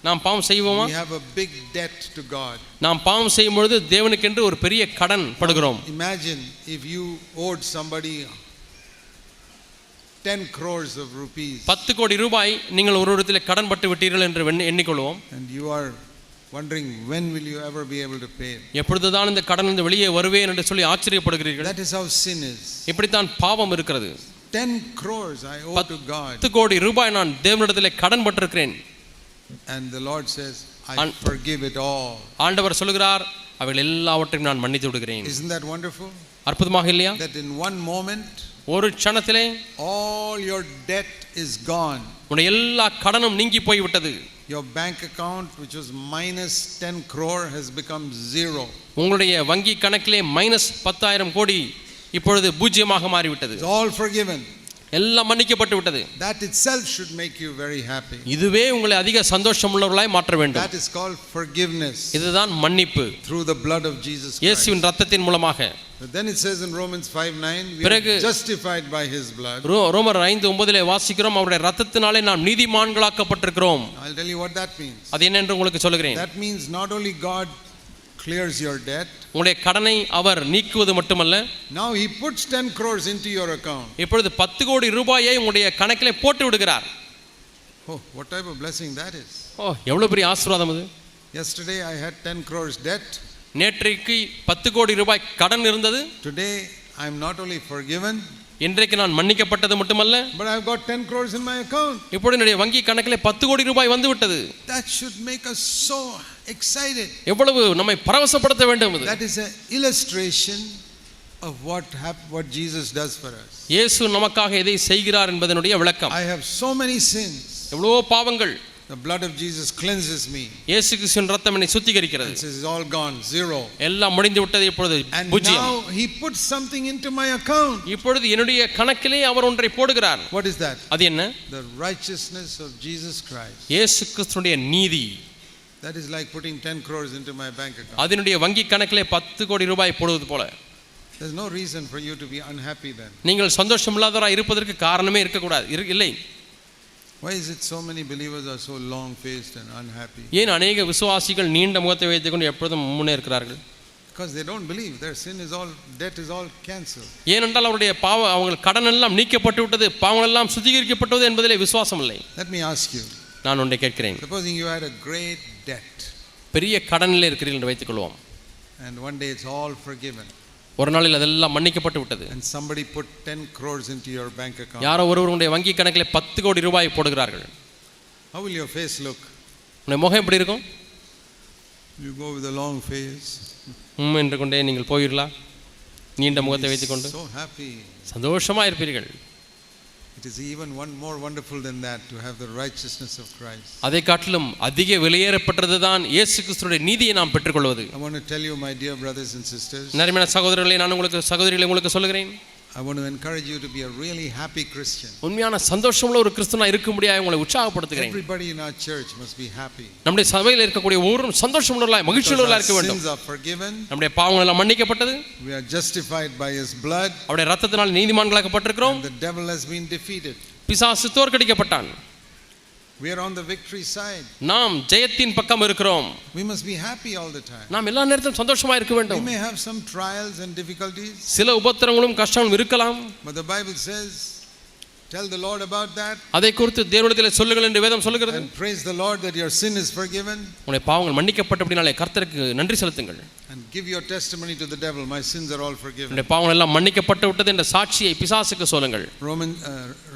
நாம் பாவம் செய்வோமா? we have a big debt to God. நாம் பாவம் செய்யும் பொழுது தேவனுக்கென்று ஒரு பெரிய கடன் படுகிறோம். Imagine if you owed somebody 10 crores of rupees. 10 கோடி ரூபாய் நீங்கள் ஒரு இடத்திலே கடன் பட்டு விட்டீர்கள் என்று எண்ணிக்கொள்வோம். And you are wondering when will you ever be able to pay it. எப்பொழுதுதான் இந்த கடனிலிருந்து வெளியே வருவேன் என்று சொல்லி ஆச்சரியப்படுகிறீர்கள். That is how sin is. இப்படித்தான் பாவம் இருக்கிறது. 10 crores I owe to God. 10 கோடி ரூபாய் நான் தேவனிடத்திலே கடன் பட்டிருக்கிறேன். And the Lord says, I forgive it all. ஆண்டவர் சொல்கிறார், அவைகள் எல்லாவற்றையும் நான் மன்னித்து விடுகிறேன். Isn't that wonderful? அற்புதமாக இல்லையா? That in one moment, ஒரு க்ஷணத்திலே all your debt is gone. உன்னுடைய எல்லா கடனும் நீங்கி போய் விட்டது. Your bank account, which was minus 10 crore, has become zero. உங்களுடைய வங்கி கணக்கிலே மைனஸ் 10,000 கோடி இப்பொழுது பூஜ்ஜியமாக மாறிவிட்டது. It's all forgiven. எல்லாம் மன்னிக்கப்பட்டு விட்டது. That itself should make you very happy. இதுவே உங்களை அதிக சந்தோஷம் உள்ளவர்களாய் மாற்ற வேண்டும். That is called forgiveness. இதுதான் மன்னிப்பு. Through the blood of Jesus Christ. இயேசுவின் இரத்தத்தின் மூலமாக. But then it says in Romans 5:9, we are justified by his blood. ரோமர் 5:9 வாசிக்கிறோம், அவருடைய இரத்தத்தினாலே நாம் நீதிமான்களாக்கப்பட்டிருக்கிறோம். I'll tell you what that means. அது என்ன என்று உங்களுக்கு சொல்கிறேன். That means not only God clears your debt, உங்களுடைய கடனை அவர் நீக்குவது மட்டுமல்ல, now he puts 10 crores into your account. இப்பொழுது 10 கோடி ரூபாயை உங்களுடைய கணக்கிலே போட்டு விடுகிறார். Oh, what type of blessing that is. எவ்வளவு பெரிய ஆசீர்வாதம் அது. Yesterday I had 10 crores debt. நேற்றைக்கு 10 கோடி ரூபாய் கடன் இருந்தது. Today I am not only forgiven, இன்றைக்கு நான் மன்னிக்கப்பட்டது மட்டுமல்ல, but I have got 10 crores in my account. இப்பொழுது என்னுடைய வங்கி கணக்கிலே 10 கோடி ரூபாய் வந்து விட்டது. That should make us so excited. எவ்வளவு நம்மை பரவசப்படுத்த வேண்டும் இது. That is an illustration of what Jesus does for us. இயேசு நமக்காக எதை செய்கிறார் என்பதனுடைய விளக்கம். I have so many sins. எவ்வளவோ பாவங்கள். The blood of Jesus cleanses me. இயேசு கிறிஸ்துவின் இரத்தம் என்னை சுத்திகரிக்கிறது. It is all gone, zero. எல்லாம் முடிந்து விட்டது, இப்பொழுது பூஜ்ஜியம். And now he puts something into my account. இப்பொழுது என்னுடைய கணக்கிலே அவர் ஒன்றை போடுகிறார். What is that? அது என்ன? The righteousness of Jesus Christ. இயேசு கிறிஸ்துவினுடைய நீதி. That is like putting 10 crores into my bank account. அதனுடைய வங்கி கணக்கிலே 10 கோடி ரூபாய் போடுவது போல. There's no reason for you to be unhappy then. நீங்கள் சந்தோஷமில்லாதவராக இருப்பதற்கு காரணமே இருக்கக்கூடாது, இல்லை. Why is it so many believers are so long faced and unhappy? ஏன் அநேக விசுவாசிகள் நீண்ட முகத்தை வைத்துக்கொண்டு எப்பொழுதும் முன்னே இருக்கிறார்கள்? Because they don't believe their sin is all, debt is all cancelled. ஏனென்றால் அவருடைய பாவம், அவங்க கடன் எல்லாம் நீக்கப்பட்டு விட்டது, பாவங்கள் எல்லாம் சுத்திகரிக்கப்பட்டது என்பதிலே விசுவாசம் இல்லை. Let me ask you. நான் ஒன்றை கேட்கிறேன். Supposing you had a great debt. பெரிய கடனில் இருக்கிறீர்கள் என்று வைத்துக்கொள்வோம். And one day it's all forgiven. ஒரு நாளில் அதெல்லாம் மன்னிக்கப்பட்டு விட்டது. And somebody put 10 crores into your bank account. யாரோ ஒருவருடைய வங்கி கணக்கில் 10 கோடி ரூபாய் போடுகிறார்கள். How will your face look? உங்களுடைய முகம் எப்படி இருக்கும்? You go with a long face. என்று கொண்டே நீங்கள் போயிடலா, நீண்ட முகத்தை வைத்துக்கொண்டு So happy. சந்தோஷமா இருப்பீர்கள். It is even one more wonderful than that to have the righteousness of Christ. அதை காட்டிலும் அதிக வெளியேறப்பட்டது தான் இயேசு கிறிஸ்துவின் நீதியை நாம் பெற்றுக்கொள்வது. I want to tell you, my dear brothers and sisters. நறுமையான சகோதரர்களே, நான் சகோதரிகளே உங்களுக்கு சொல்லுகிறேன். I want to encourage you to be a really happy Christian. உண்மையான சந்தோஷமுள்ள ஒரு கிறிஸ்தவனா இருக்க முடியாது உங்களை உற்சாகப்படுத்துகிறேன். Everybody in our church must be happy. நம்முடைய சபையில் இருக்கக்கூடிய ஒவ்வொருவரும் சந்தோஷமுள்ளவர்களாய் மகிழ்ச்சியுள்ளவர்களாய் இருக்க வேண்டும். Sins are forgiven. நம்முடைய பாவங்கள் எல்லாம் மன்னிக்கப்பட்டது. We are justified by his blood. அவருடைய இரத்தத்தினால் நீதிமான்களாக்கப்பட்டிருக்கிறோம். The devil has been defeated. பிசாசு தோற்கடிக்கப்பட்டான். We are on the victory side. நாம் ஜெயத்தின் பக்கம் இருக்கிறோம். We must be happy all the time. நாம் எல்லா நேரத்திலும் சந்தோஷமா இருக்க வேண்டும். We may have some trials and difficulties. சில உபத்திரங்களும் கஷ்டங்களும் இருக்கலாம். But the Bible says, tell the Lord about that. அதை குறித்து தேவனிடத்தில் சொல்லுங்கள் என்று வேதம் சொல்லுகிறது. And praise the Lord that your sin is forgiven. உங்களுடைய பாவங்கள் மன்னிக்கப்பட்டபடினாலே கர்த்தருக்கு நன்றி செலுத்துங்கள். And give your testimony to the devil, my sins are all forgiven. உங்களுடைய பாவங்கள் எல்லாம் மன்னிக்கப்பட்டு விட்டது என்ற சாட்சியை பிசாசுக்கு சொல்லுங்கள்.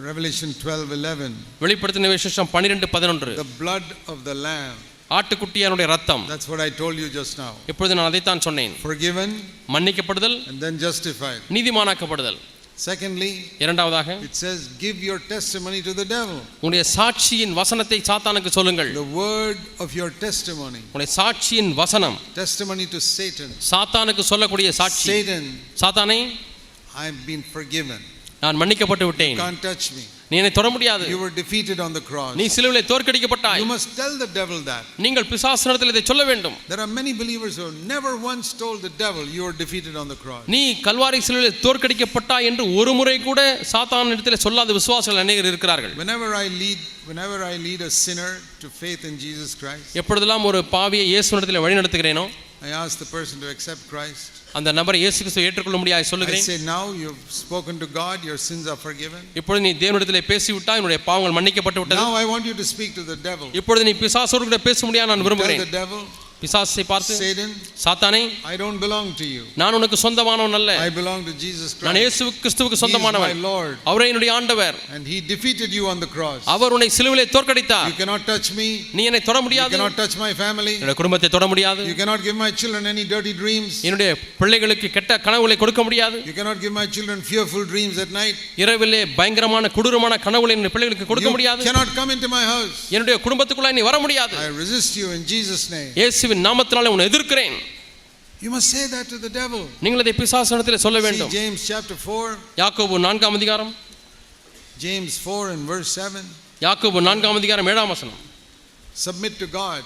Revelation 12:11. வெளிப்படுத்தின விசேஷம் 12:11. The blood of the lamb. ஆட்டுக்குட்டியானுடைய இரத்தம். That's what I told you just now. இப்பொழுது நான் அதைத்தான் சொன்னேன். Forgiven, மன்னிக்கப்படுதல், and then justified. நீதிமானாக்கப்படுதல். Secondly, இரண்டாவதாக it says give your testimony to the devil. உங்களுடைய சாட்சியின் வசனத்தை சாத்தானுக்கு சொல்லுங்கள். The word of your testimony. உங்களுடைய சாட்சியின் வசனம். Testimony to Satan. சாத்தானுக்கு சொல்லக்கூடிய சாட்சி. Satan, சாத்தானே, I have been forgiven. நான் மன்னிக்கப்பட்டு விட்டேன். You can't touch me. நீ என்னை தொட முடியாது. You were defeated on the cross. நீ சிலுவையிலே தோற்கடிக்கப்பட்டாய். You must tell the devil that. நீங்கள் பிசாசினிடத்தில் இதை சொல்ல வேண்டும். There are many believers who never once told the devil you were defeated on the cross. நீ கல்வாரி சிலுவையிலே தோற்கடிக்கப்பட்டாய் என்று ஒரு முறை கூட சாத்தானிடத்தில் சொல்லாத விசுவாசிகள் அநேகர் இருக்கிறார்கள். Whenever I lead a sinner to faith in Jesus Christ, எப்பொழுதெல்லாம் ஒரு பாவியை இயேசுவினிடத்தில் வழி நடத்துகிறேனோ, I ask the person to accept Christ. அந்த நபரை இயேசு கிறிஸ்துவை ஏற்றுக்கொள்ள முடியாது சொல்லுகிறேன். I say, now you've spoken to God, your sins are forgiven. இப்பொழுது நீ தேவனிடத்தில் பேசிவிட்டாய், உன்னுடைய பாவங்கள் மன்னிக்கப்பட்டு விட்டது. Now I want you to speak to the devil. இப்பொழுது நீ பிசாசோடு கூட பேச முடியாது நான் விரும்புகிறேன். Tell the devil, பிசாசை பார்த்து, Satan, சாத்தானே, I don't belong to you. நான் உனக்கு சொந்தமானவன் அல்ல. I belong to Jesus Christ. நான் இயேசு கிறிஸ்துவுக்கு சொந்தமானவன். He is my Lord. அவரே என்னுடைய ஆண்டவர். And he defeated you on the cross. அவர் உன்னை சிலுவையிலே தோற்கடித்தார். You cannot touch me. நீ என்னை தொட You முடியாது. cannot touch my family. என்னுடைய குடும்பத்தை தொட முடியாது. You cannot give my children any dirty dreams. என்னுடைய பிள்ளைகளுக்கு கெட்ட கனவுகளை கொடுக்க முடியாது. You cannot give my children fearful dreams at night. இரவிலே பயங்கரமான கொடூரமான கனவுகளை என்னுடைய பிள்ளைகளுக்கு கொடுக்க முடியாது. You cannot come into my house. என்னுடைய குடும்பத்துக்குள்ள நீ வர முடியாது. I resist you in Jesus name. இயேசுவின் நாமத்தினாலே உன்னை எதிர்க்கிறேன். You must say that to the devil. நீங்கள் அதை பிசாசினிடத்தில் சொல்ல See வேண்டும். James chapter 4. யாக்கோபு 4ஆம் அதிகாரம். James 4 and verse 7. யாக்கோபு 4ஆம் அதிகாரம் 7ஆம் வசனம். Submit to God.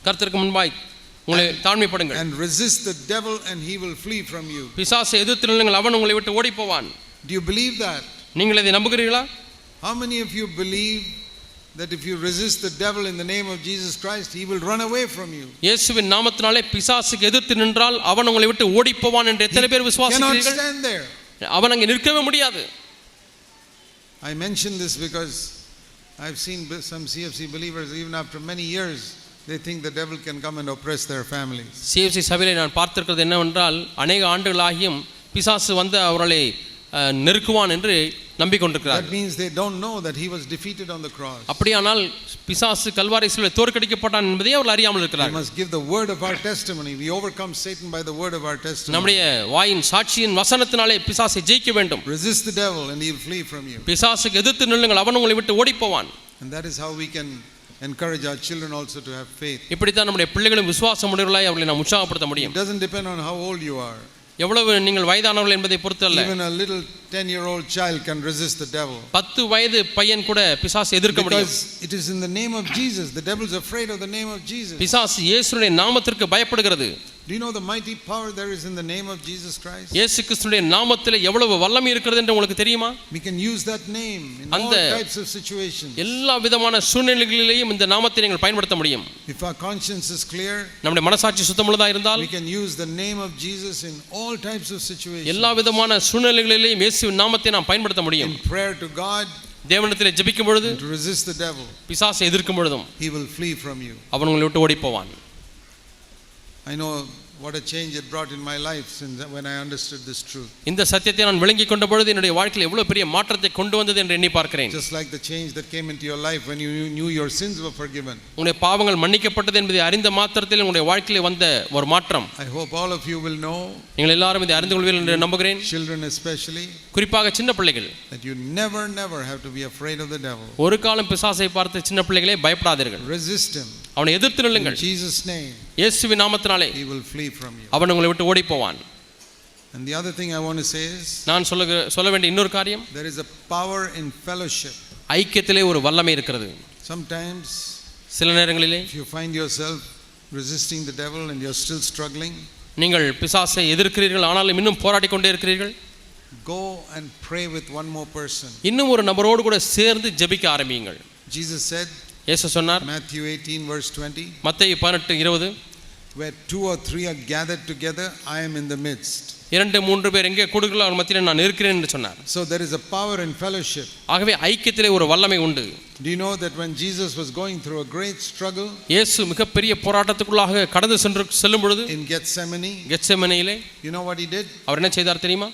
கர்த்தருக்கு முன்பாய் உங்களை தாழ்மைப்படுங்கள். And resist the devil and he will flee from you. பிசாசை எதிர்த்து நில்லுங்கள், அவன் உங்களை விட்டு ஓடி போவான். Do you believe that? நீங்கள் இதை நம்புகிறீர்களா? How many of you believe that if you resist the devil in the name of Jesus Christ, he will run away from you? இயேசுவின் நாமத்தினாலே பிசாசுக்கு எதிர்த்து நின்றால் அவன் உங்களை விட்டு ஓடி போவான் என்று எத்தனை பேர் விசுவாசிக்கிறீர்கள்? Cannot stand there. அவன் அங்கே நிற்கவே முடியாது. I mention this because I've seen some CFC believers, even after many years, they think the devil can come and oppress their families. CFC சபையிலே நான் பார்த்திருக்கிறது என்னவென்றால், அநேக ஆண்டுகளாகியும் பிசாசு வந்து அவர்களை நெருக்குவான் என்று நம்பிக்கொண்டிருக்கிறார். That means they don't know that he was defeated on the cross. அப்படியானால் பிசாசு கல்வாரி சிலுவையில் தோற்கடிக்கப்பட்டான் என்பதை அவர்கள் அறியாமல் இருக்கிறார்கள். We must give the word of our testimony. We overcome Satan by the word of our testimony. நம்முடைய வாயின் சாட்சியின் வசனத்தினாலே பிசாசை ஜெயிக்க வேண்டும். Resist the devil and he will flee from you. பிசாசுக்கு எதிர்த்து நில்லுங்கள், அவன் உங்களை விட்டு ஓடி போவான். And that is how we can encourage our children also to have faith. இப்படித்தான் நம்முடைய பிள்ளைகளும் விசுவாசம் உடையவர்களாய் அவர்களை நாம் உற்சாகப்படுத்த முடியும். It doesn't depend on how old you are. எவ்வளவு நீங்கள் வயதானவர்கள் என்பதை பொறுத்து அல்ல. Even a little 10-year-old child can resist the devil. 10 வயது பையன் கூட பிசாசை எதிர்க்க முடியும். Because it is in the name of Jesus. The devil is afraid of the name of Jesus. பிசாசு இயேசுவின் நாமத்திற்கு பயப்படுகிறது. Do you know the mighty power there is in the name of Jesus Christ? இயேசு கிறிஸ்துவின் நாமத்திலே எவ்வளவு வல்லமை இருக்கிறது என்று உங்களுக்கு தெரியுமா? We can use that name in all types of situations. எல்லா விதமான சூழ்நிலைகளிலேயும் இந்த நாமத்தை நீங்கள் பயன்படுத்த முடியும். If our conscience is clear, நம்முடைய மனசாட்சி சுத்தமுள்ளதா இருந்தால் we can use the name of Jesus in all types of situations. எல்லா விதமான சூழ்நிலைகளிலேயும் இயேசுவின் நாமத்தை நாம் பயன்படுத்த முடியும். In prayer to God, தேவனிடத்திலே ஜெபிக்கும் பொழுது, to resist the devil, பிசாசை எதிர்க்கும் பொழுதும் he will flee from you. அவன் உங்களை விட்டு ஓடி போவான். I know what a change it brought in my life since when I understood this truth. இந்த சத்தியத்தை நான் விளங்கிக் கொண்ட பொழுது என்னுடைய வாழ்க்கையில் எவ்வளவு பெரிய மாற்றத்தை கொண்டு வந்தது என்று எண்ணி பார்க்கிறேன். Just like the change that came into your life when you knew your sins were forgiven. உங்களுடைய பாவங்கள் மன்னிக்கப்பட்டது என்பதை அறிந்த மாத்திரத்தில் உங்களுடைய வாழ்க்கையிலே வந்த ஒரு மாற்றம். I hope all of you will know, நீங்கள் எல்லாரும் இதை அறிந்து கொள்வீர்கள் என்று நம்புகிறேன். children especially, குறிப்பாக சின்ன பிள்ளைகள், that you never have to be afraid of the devil. ஒரு காலம் பிசாசை பார்த்து சின்ன பிள்ளைகளே பயப்படாதீர்கள். Resist him. அவனை எதிர்த்து In நில்லுங்கள். Jesus' name, இயேசுவின் நாமத்தினாலே he will flee from you. அவன் உங்களை விட்டு ஓடி போவான். And the other thing I want to say is, நான் சொல்ல வேண்டிய இன்னொரு காரியம், there is a power in fellowship. ஐக்கியத்திலே ஒரு வல்லமை இருக்கிறது. Sometimes சில நேரங்களிலே if you find yourself resisting the devil and you're still struggling, நீங்கள் பிசாசை எதிர்க்கிறீர்கள், ஆனாலும் இன்னும் போராடி கொண்டே இருக்கிறீர்கள், go and pray with one more person. இன்னும் ஒரு நபரோடு கூட சேர்ந்து ஜெபிக்க ஆரம்பியுங்கள். Jesus said, இயேசு சொன்னார், Matthew 18 verse 20, மத்தேயு 18:20, where 2 or 3 are gathered together, I am in the midst. 2-3 பேர் எங்கே கூடுகிறார்களோ அவர் மத்தியிலே நான் இருக்கிறேன் என்று சொன்னார். So there is a power in fellowship. ஆகவே ஐக்கியத்திலே ஒரு வல்லமை உண்டு. Do you know that when Jesus was going through a great struggle, இயேசு மிகப்பெரிய போராட்டத்துக்குள்ளாக கடந்து செல்லும் பொழுது in Gethsemane, கெத்செமனேயிலே you know what he did? அவர் என்ன செய்தார் தெரியுமா?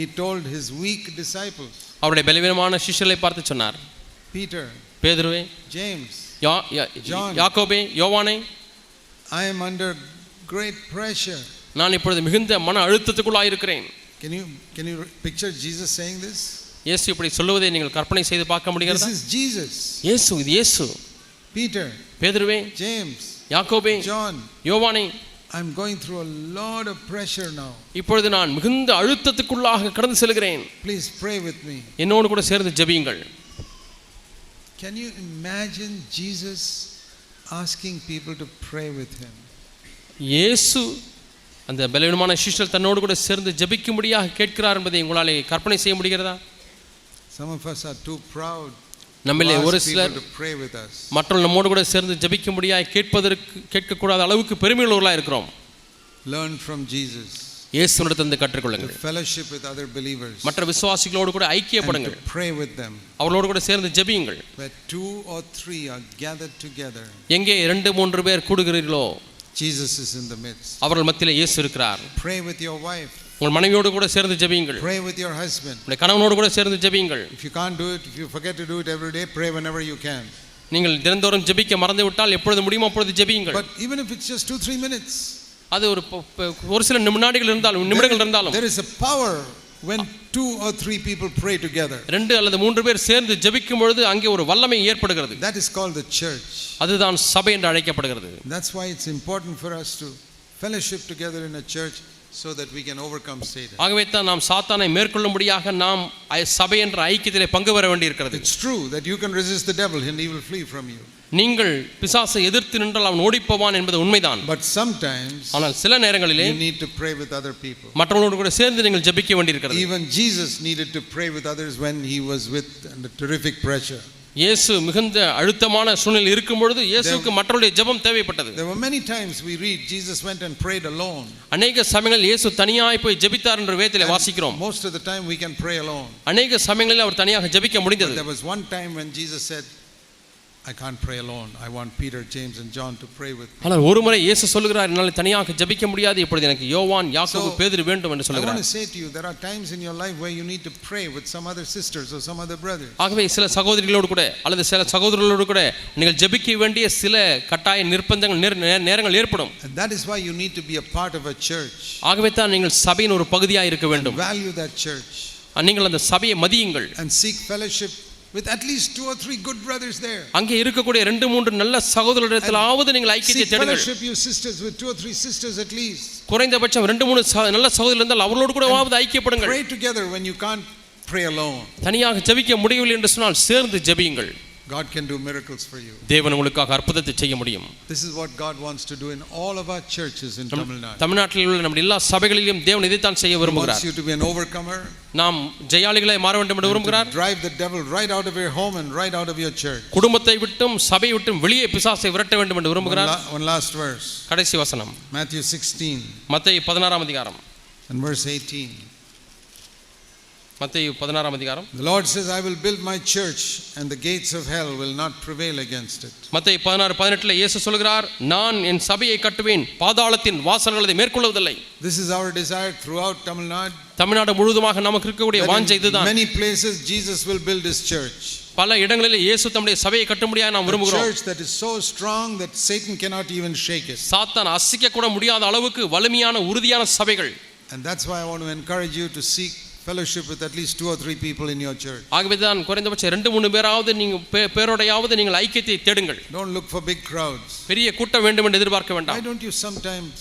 He told his weak disciples, அவருடைய பலவீனமான சிஷ்யர்களை பார்த்து சொன்னார், Peter, பேதுருவே, James, John, யாக்கோபே, யோவானே, I am under great pressure. நான் இப்பொழுது மிகுந்த மன அழுத்தத்துக்குள்ளாக இருக்கிறேன். Can you picture Jesus saying this? இயேசு இப்படி சொல்லுவதை நீங்கள் கற்பனை செய்து பார்க்க முடிகிறதா? This is Jesus. இயேசு, இது இயேசு. Peter, பேதுருவே, James, யாக்கோபே, John, யோவானே, I'm going through a lot of pressure now. இப்பொழுது நான் மிகுந்த அழுத்தத்துக்குள்ளாக கடந்து செல்கிறேன். Please pray with me. என்னோடு கூட சேர்ந்து ஜெபியுங்கள். Can you imagine Jesus asking people to pray with him? இயேசு அந்த பலவீனமான சிஷ்யர் தன்னோடு கூட சேர்ந்து ஜெபிக்கும்படியாக கேட்கிறார் என்பதை உங்களாலே கற்பனை செய்ய முடிகிறதா? Some of us are too proud நம்மிலே to ஒரு ask சிலர் people to pray with us. மற்றவர்கள் நம்மோடு கூட சேர்ந்து ஜெபிக்கும்படியாக கேட்கக்கூடாத அளவுக்கு பெருமையுள்ளவர்களாக இருக்கிறோம். Learn from Jesus. இயேசுவிடத்திலிருந்து கற்றுக்கொள்ளுங்கள். To fellowship with other believers. மற்ற விசுவாசிகளோடு கூட ஐக்கியப்படுங்கள். And to pray with them. அவர்களோடு கூட சேர்ந்து ஜெபியுங்கள். Where 2 or 3 are gathered together, எங்கே 2-3 பேர் கூடுகிறீர்களோ Jesus is in the midst. அவர்கள் மத்தியிலே இயேசு இருக்கிறார். Pray with your wife. உங்கள் மனைவியோடு கூட சேர்ந்து ஜெபியுங்கள். Pray with your husband. உங்கள் கணவனோடு கூட சேர்ந்து ஜெபியுங்கள். If you can't do it, if you forget to do it every day, pray whenever you can. நீங்கள் தினந்தோறும் ஜெபிக்க மறந்து விட்டால் எப்பொழுது முடியுமோ அப்பொழுது ஜெபியுங்கள். But even if it's just 2-3 minutes, அது ஒரு சில நிமிடங்கள் இருந்தாலும் there is a power when 2 or 3 people pray together. 2 அல்லது 3 பேர் சேர்ந்து ஜெபிக்கும் பொழுது அங்கே ஒரு வல்லமை ஏற்படுகிறது. That is called the church. அதுதான் சபை என்று அழைக்கப்படுகிறது. That's why it's important for us to fellowship together in a church so that we can overcome Satan. ஆகவே தான் நாம் சாத்தானை மேற்கொள்ளும்படியாக நாம் சபை என்ற ஐக்கியத்திலே பங்கு பெற வேண்டியிருக்கிறது. It's true that you can resist the devil and he will flee from you. நீங்கள் பிசாசை எதிர்த்து நின்றால் அவன் ஓடிப்போவான் என்பது உண்மைதான். But sometimes ஆனால் சில நேரங்களிலே you need to pray with other people. மற்றவர்களோடு கூட சேர்ந்து நீங்கள் ஜெபிக்க வேண்டியிருக்கிறது. Even Jesus needed to pray with others when he was with under terrific pressure. இயேசு மிகுந்த அழுத்தமான சூழ்நிலையில் இருக்கும் பொழுது இயேசுவுக்கு மற்றவருடைய ஜெபம் தேவைப்பட்டது. There were many times we read Jesus went and prayed alone. அநேக சமயங்களில் இயேசு தனியாய் போய் ஜெபித்தார் என்று வேதத்திலே வாசிக்கிறோம். Most of the time we can pray alone. அநேக சமயங்களில் அவர் தனியாக ஜெபிக்க முடிந்தது. There was one time when Jesus said, I can't pray alone. I want Peter, James and John to pray with me. ஆனால் ஒரு முறை இயேசு சொல்கிறார், என்னால் தனியாக ஜெபிக்க முடியாது, இப்பொழுது எனக்கு யோவான், யாக்கோபு, பேதுரு வேண்டும் என்று சொல்கிறார். I want to say to you, there are times in your life where you need to pray with some other sisters or some other brothers. ஆகவே சில சகோதரிகளோடு கூட அல்லது சில சகோதரர்களோடு கூட நீங்கள் ஜெபிக்க வேண்டிய சில கட்டாய நிர்பந்தங்கள் நேரங்கள் ஏற்படும். And that is why you need to be a part of a church. ஆகவே தான் நீங்கள் சபையின் ஒரு பகுதியாக இருக்க வேண்டும். Value that church. நீங்கள் அந்த சபையை மதியுங்கள். And seek fellowship with at least 2 or 3 good brothers there. அங்கே இருக்கக்கூடிய 2-3 நல்ல சகோதரர்களிடத்திலாவது நீங்கள் ஐக்கியத்தை தேடுங்கள். Fellowship you sisters with 2 or 3 sisters at least. குறைந்தபட்சம் 2-3 நல்ல சகோதரர்கள் இருந்தால் அவர்களோடு கூடவாவது ஐக்கியப்படுங்கள். Pray together when you can't pray alone. தனியாக ஜெபிக்க முடியவில்லை என்று சொன்னால் சேர்ந்து ஜெபியுங்கள். God can do miracles for you. தேவன் உங்களுக்காக அற்புதத்தை செய்ய முடியும். This is what God wants to do in all of our churches in Tamil Nadu. தமிழ்நாட்டில் உள்ள நம்முடைய எல்லா சபைகளிலும் தேவன் இதைத்தான் செய்ய He விரும்புகிறார். wants you to be an overcomer. நாம் ஜெயாளிகளாய் மாற வேண்டும் என்று விரும்புகிறார். Drive the devil right out of your home and right out of your church. குடும்பத்தை விட்டும் சபையை விட்டும் வெளியே பிசாசை விரட்ட வேண்டும் என்று விரும்புகிறார். One last verse. கடைசி வசனம் Matthew 16 மத்தேயு 16 அதிகாரம் and verse 18. மத்தேயு 16 அதிகாரம். The Lord says, I will build my church and the gates of hell will not prevail against it. மத்தேயு 16:18 இயேசு சொல்கிறார், நான் என் சபையை கட்டுவேன், பாதாளத்தின் வாசல்கள் அதை மேற்கொள்வதில்லை. This is our desire throughout Tamil Nadu. Tamil Nadu முழுவதுமாக நமக்கு இருக்கக்கூடிய வாஞ்சை இதுதான். Many places Jesus will build his church. பல இடங்களில் இயேசு தம்முடைய சபையை கட்டும்படியாக நாம் விரும்புகிறோம். A church that is so strong that Satan cannot even shake it. சாத்தான் அசைக்க கூட முடியாத அளவுக்கு வலிமையான உறுதியான சபைகள். And that's why I want to encourage you to seek fellowship with at least 2 or 3 people in your church. ஆகவே தான் குறைந்தபட்சம் 2-3 பேராவது நீங்க பேரோடையாவது நீங்கள் ஐக்கியத்தை தேடுங்கள். Don't look for big crowds. பெரிய கூட்டம் வேண்டும் என்று எதிர்பார்க்க வேண்டாம். Why don't you sometimes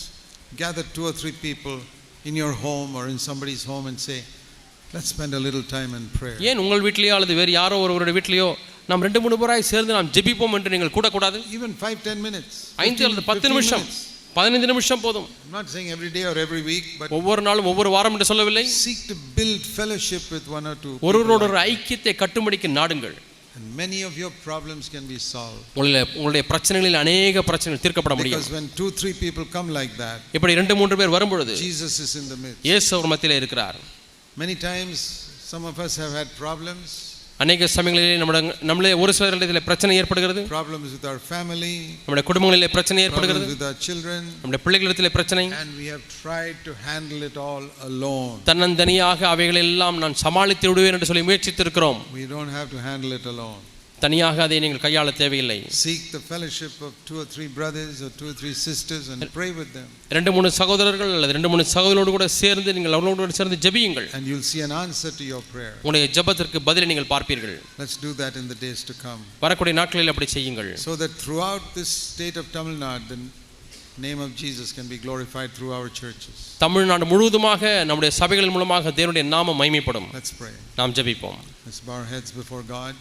gather 2 or 3 people in your home or in somebody's home and say, let's spend a little time in prayer. ஏன் உங்கள் வீட்லயோ அல்லது வேறு யாரோ ஒருவருடைய வீட்லயோ நாம் 2-3 பேராய் சேர்ந்து நாம் ஜெபிப்போம் என்று நீங்கள் கூடக்கூடாது. Even 5-10 minutes. 5 அல்லது 10 நிமிஷம் 15 நிமிஷம் போதும். I'm not saying every day or every week, but ஒவ்வொரு நாளும் ஒவ்வொரு வாரம் என்று சொல்லவில்லை. seek to build fellowship with 1 or 2 people. ஒருவரோடு ஐக்கியத்தை கட்டும்படிக்கு நாடுங்கள். And many of your problems can be solved. உங்களுடைய பிரச்சனைகளில் அநேக பிரச்சனைகள் தீர்க்கப்பட முடியும். Because when 2-3 people come like that, இப்படி 2-3 பேர் வரும்பொழுது Jesus is in the midst. இயேசு அவர் மத்தியிலே இருக்கிறார். Many times some of us have had problems. அநேக சமயங்களிலே நம்மளே ஒரு சிலரிடத்தில் பிரச்சனை ஏற்படுகிறது. Problems with our family. நம்முடைய குடும்பங்களிலே பிரச்சனை ஏற்படுகிறது. Problems with our children. நம்முடைய பிள்ளைகளிடத்திலே பிரச்சனை. And we have tried to handle it all alone. தன்னந்தனியாக அவைகளை எல்லாம் நான் சமாளித்து விடுவேன் என்று சொல்லி முயற்சித்திருக்கிறோம். We don't have to handle it alone. தனியாக அதை நீங்கள் கையாள தேவையில்லை. Seek the fellowship of 2 or 3 brothers or 2 or 3 sisters and pray with them. 2-3 சகோதரர்கள் அல்லது 2-3 சகோதரர்களோடு கூட சேர்ந்து நீங்கள் அவர்களோடு சேர்ந்து ஜெபியுங்கள். And you'll see an answer to your prayer. உங்களுடைய ஜெபத்திற்கு பதிலை நீங்கள் பார்ப்பீர்கள். Let's do that in the days to come. வரக்கூடிய நாட்களில் அப்படி செய்யுங்கள். So that throughout this state of Tamil Nadu, the name of Jesus can be glorified through our churches. Tamil Nadu முழுவதுமாக நம்முடைய சபைகள் மூலமாக தேவனுடைய நாமம் மகிமைப்படும். Let's pray. நாம் ஜெபிப்போம். Let's bow our heads before God.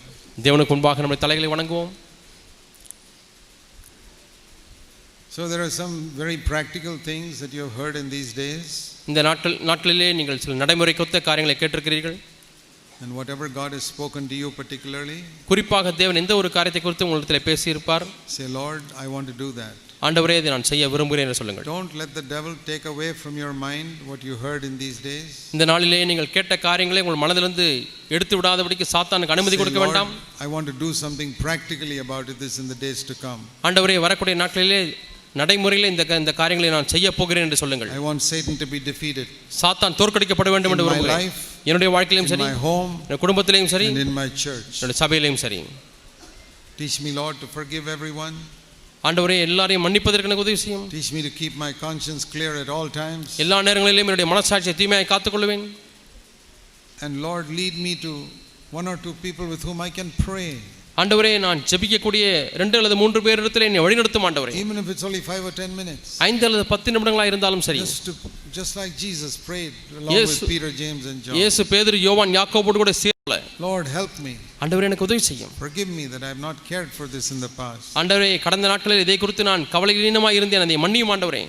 தேவனுக்கு முன்பாக நம்முடைய தலைகளை வணங்குவோம். So there are some very practical things that you have heard in these days. இந்த நாட்களிலே நீங்கள் சில நடைமுறைக்கொத்த காரியங்களை கேட்டிருக்கிறீர்கள். And whatever God has spoken to you particularly, குறிப்பாக தேவன் எந்த ஒரு காரியத்தை குறித்து உங்களிடத்தில் பேசியிருப்பார், say, Lord, I want to do that. ஆண்டவரே இதை நான் செய்ய விரும்புகிறேன் என்று சொல்லுங்கள். Don't let the devil take away from your mind what you heard in these days. இந்த நாளிலே நீங்கள் கேட்ட காரியங்களை உங்கள் மனதிலிருந்து எடுத்து விடாதபடிக்கு சாத்தானுக்கு அனுமதி கொடுக்க வேண்டாம். I want to do something practically about this in the days to come. ஆண்டவரே வரக்கூடிய நாட்களிலே நடைமுறையிலே இந்த காரியங்களை நான் செய்ய போகிறேன் என்று சொல்லுங்கள். I want Satan to be defeated. சாத்தான் தோற்கடிக்கப்பட வேண்டும் என்று விரும்புகிறேன். என்னுடைய வாழ்க்கையிலும் சரி, in my home, என்னுடைய குடும்பத்திலும் சரி, and in my church. என்னுடைய சபையிலும் சரி. Teach me, Lord, to forgive everyone. ஆண்டவரே எல்லாரையும் மன்னிப்பதற்கு எனக்கு உதவி செய்யும். Teach me to keep my conscience clear at all times. எல்லா நேரங்களிலும் என்னுடைய மனசாட்சியை தூய்மையாய் காத்துக்கொள்வேன். And Lord, lead me to 1 or 2 people with whom I can pray. ஆண்டவரே நான் ஜெபிக்கக்கூடிய 2 அல்லது 3 பேரிடத்தில் என்னை வழிநடத்தும் ஆண்டவரே. Even if it's only 5 or 10 minutes. 5 அல்லது 10 நிமிடங்களா இருந்தாலும் சரி. Just like Jesus prayed along with Peter, James and John. இயேசு பேதுரு, யோவான், யாக்கோபோடு கூட சேர்ல. Lord, help me. ஆண்டவரே எனக்கு உதவி செய்யும். Forgive me that I have not cared for this in the past. ஆண்டவரே கடந்த நாட்களில் இதை குறித்து நான் கவலையீனமாய் இருந்தேன், அதை மன்னியும் ஆண்டவரே.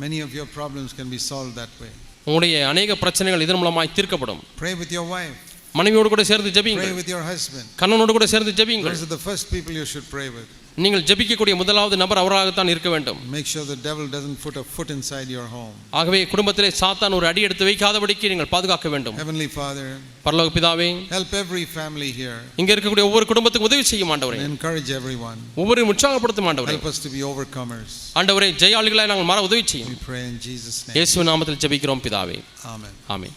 Many of your problems can be solved that way. உங்களுடைய அநேக பிரச்சனைகள் இதன் மூலமாய் தீர்க்கப்படும். Pray with your wife. மனைவியோடு கூட சேர்ந்து ஜெபியுங்கள். Pray with your husband. கணவனோடு கூட சேர்ந்து ஜெபியுங்கள். Those are the first people you should pray with. நீங்கள் ஜெபிக்கக்கூடிய முதலாவது நபர் அவராகத்தான் இருக்க வேண்டும். Make sure the devil doesn't put a foot inside your home. ஆகவே குடும்பத்திலே சாத்தான் ஒரு அடி எடுத்து வைக்காதபடிக்கு நீங்கள் பாதுகாக்க வேண்டும். Heavenly Father, பரலோக பிதாவே, help every family here. இங்க இருக்கக்கூடிய ஒவ்வொரு குடும்பத்துக்கும் உதவி செய்யும் ஆண்டவரே. Encourage everyone. ஒவ்வொரு உற்சாகப்படுத்தும் ஆண்டவரே. Help us to be overcomers. ஆண்டவரே ஜெயாளிகளாய் நாங்கள் மாற உதவி செய்யும். We pray in Jesus' name. இயேசுவின் நாமத்தில் ஜெபிக்கிறோம் பிதாவே. Amen. ஆமென்.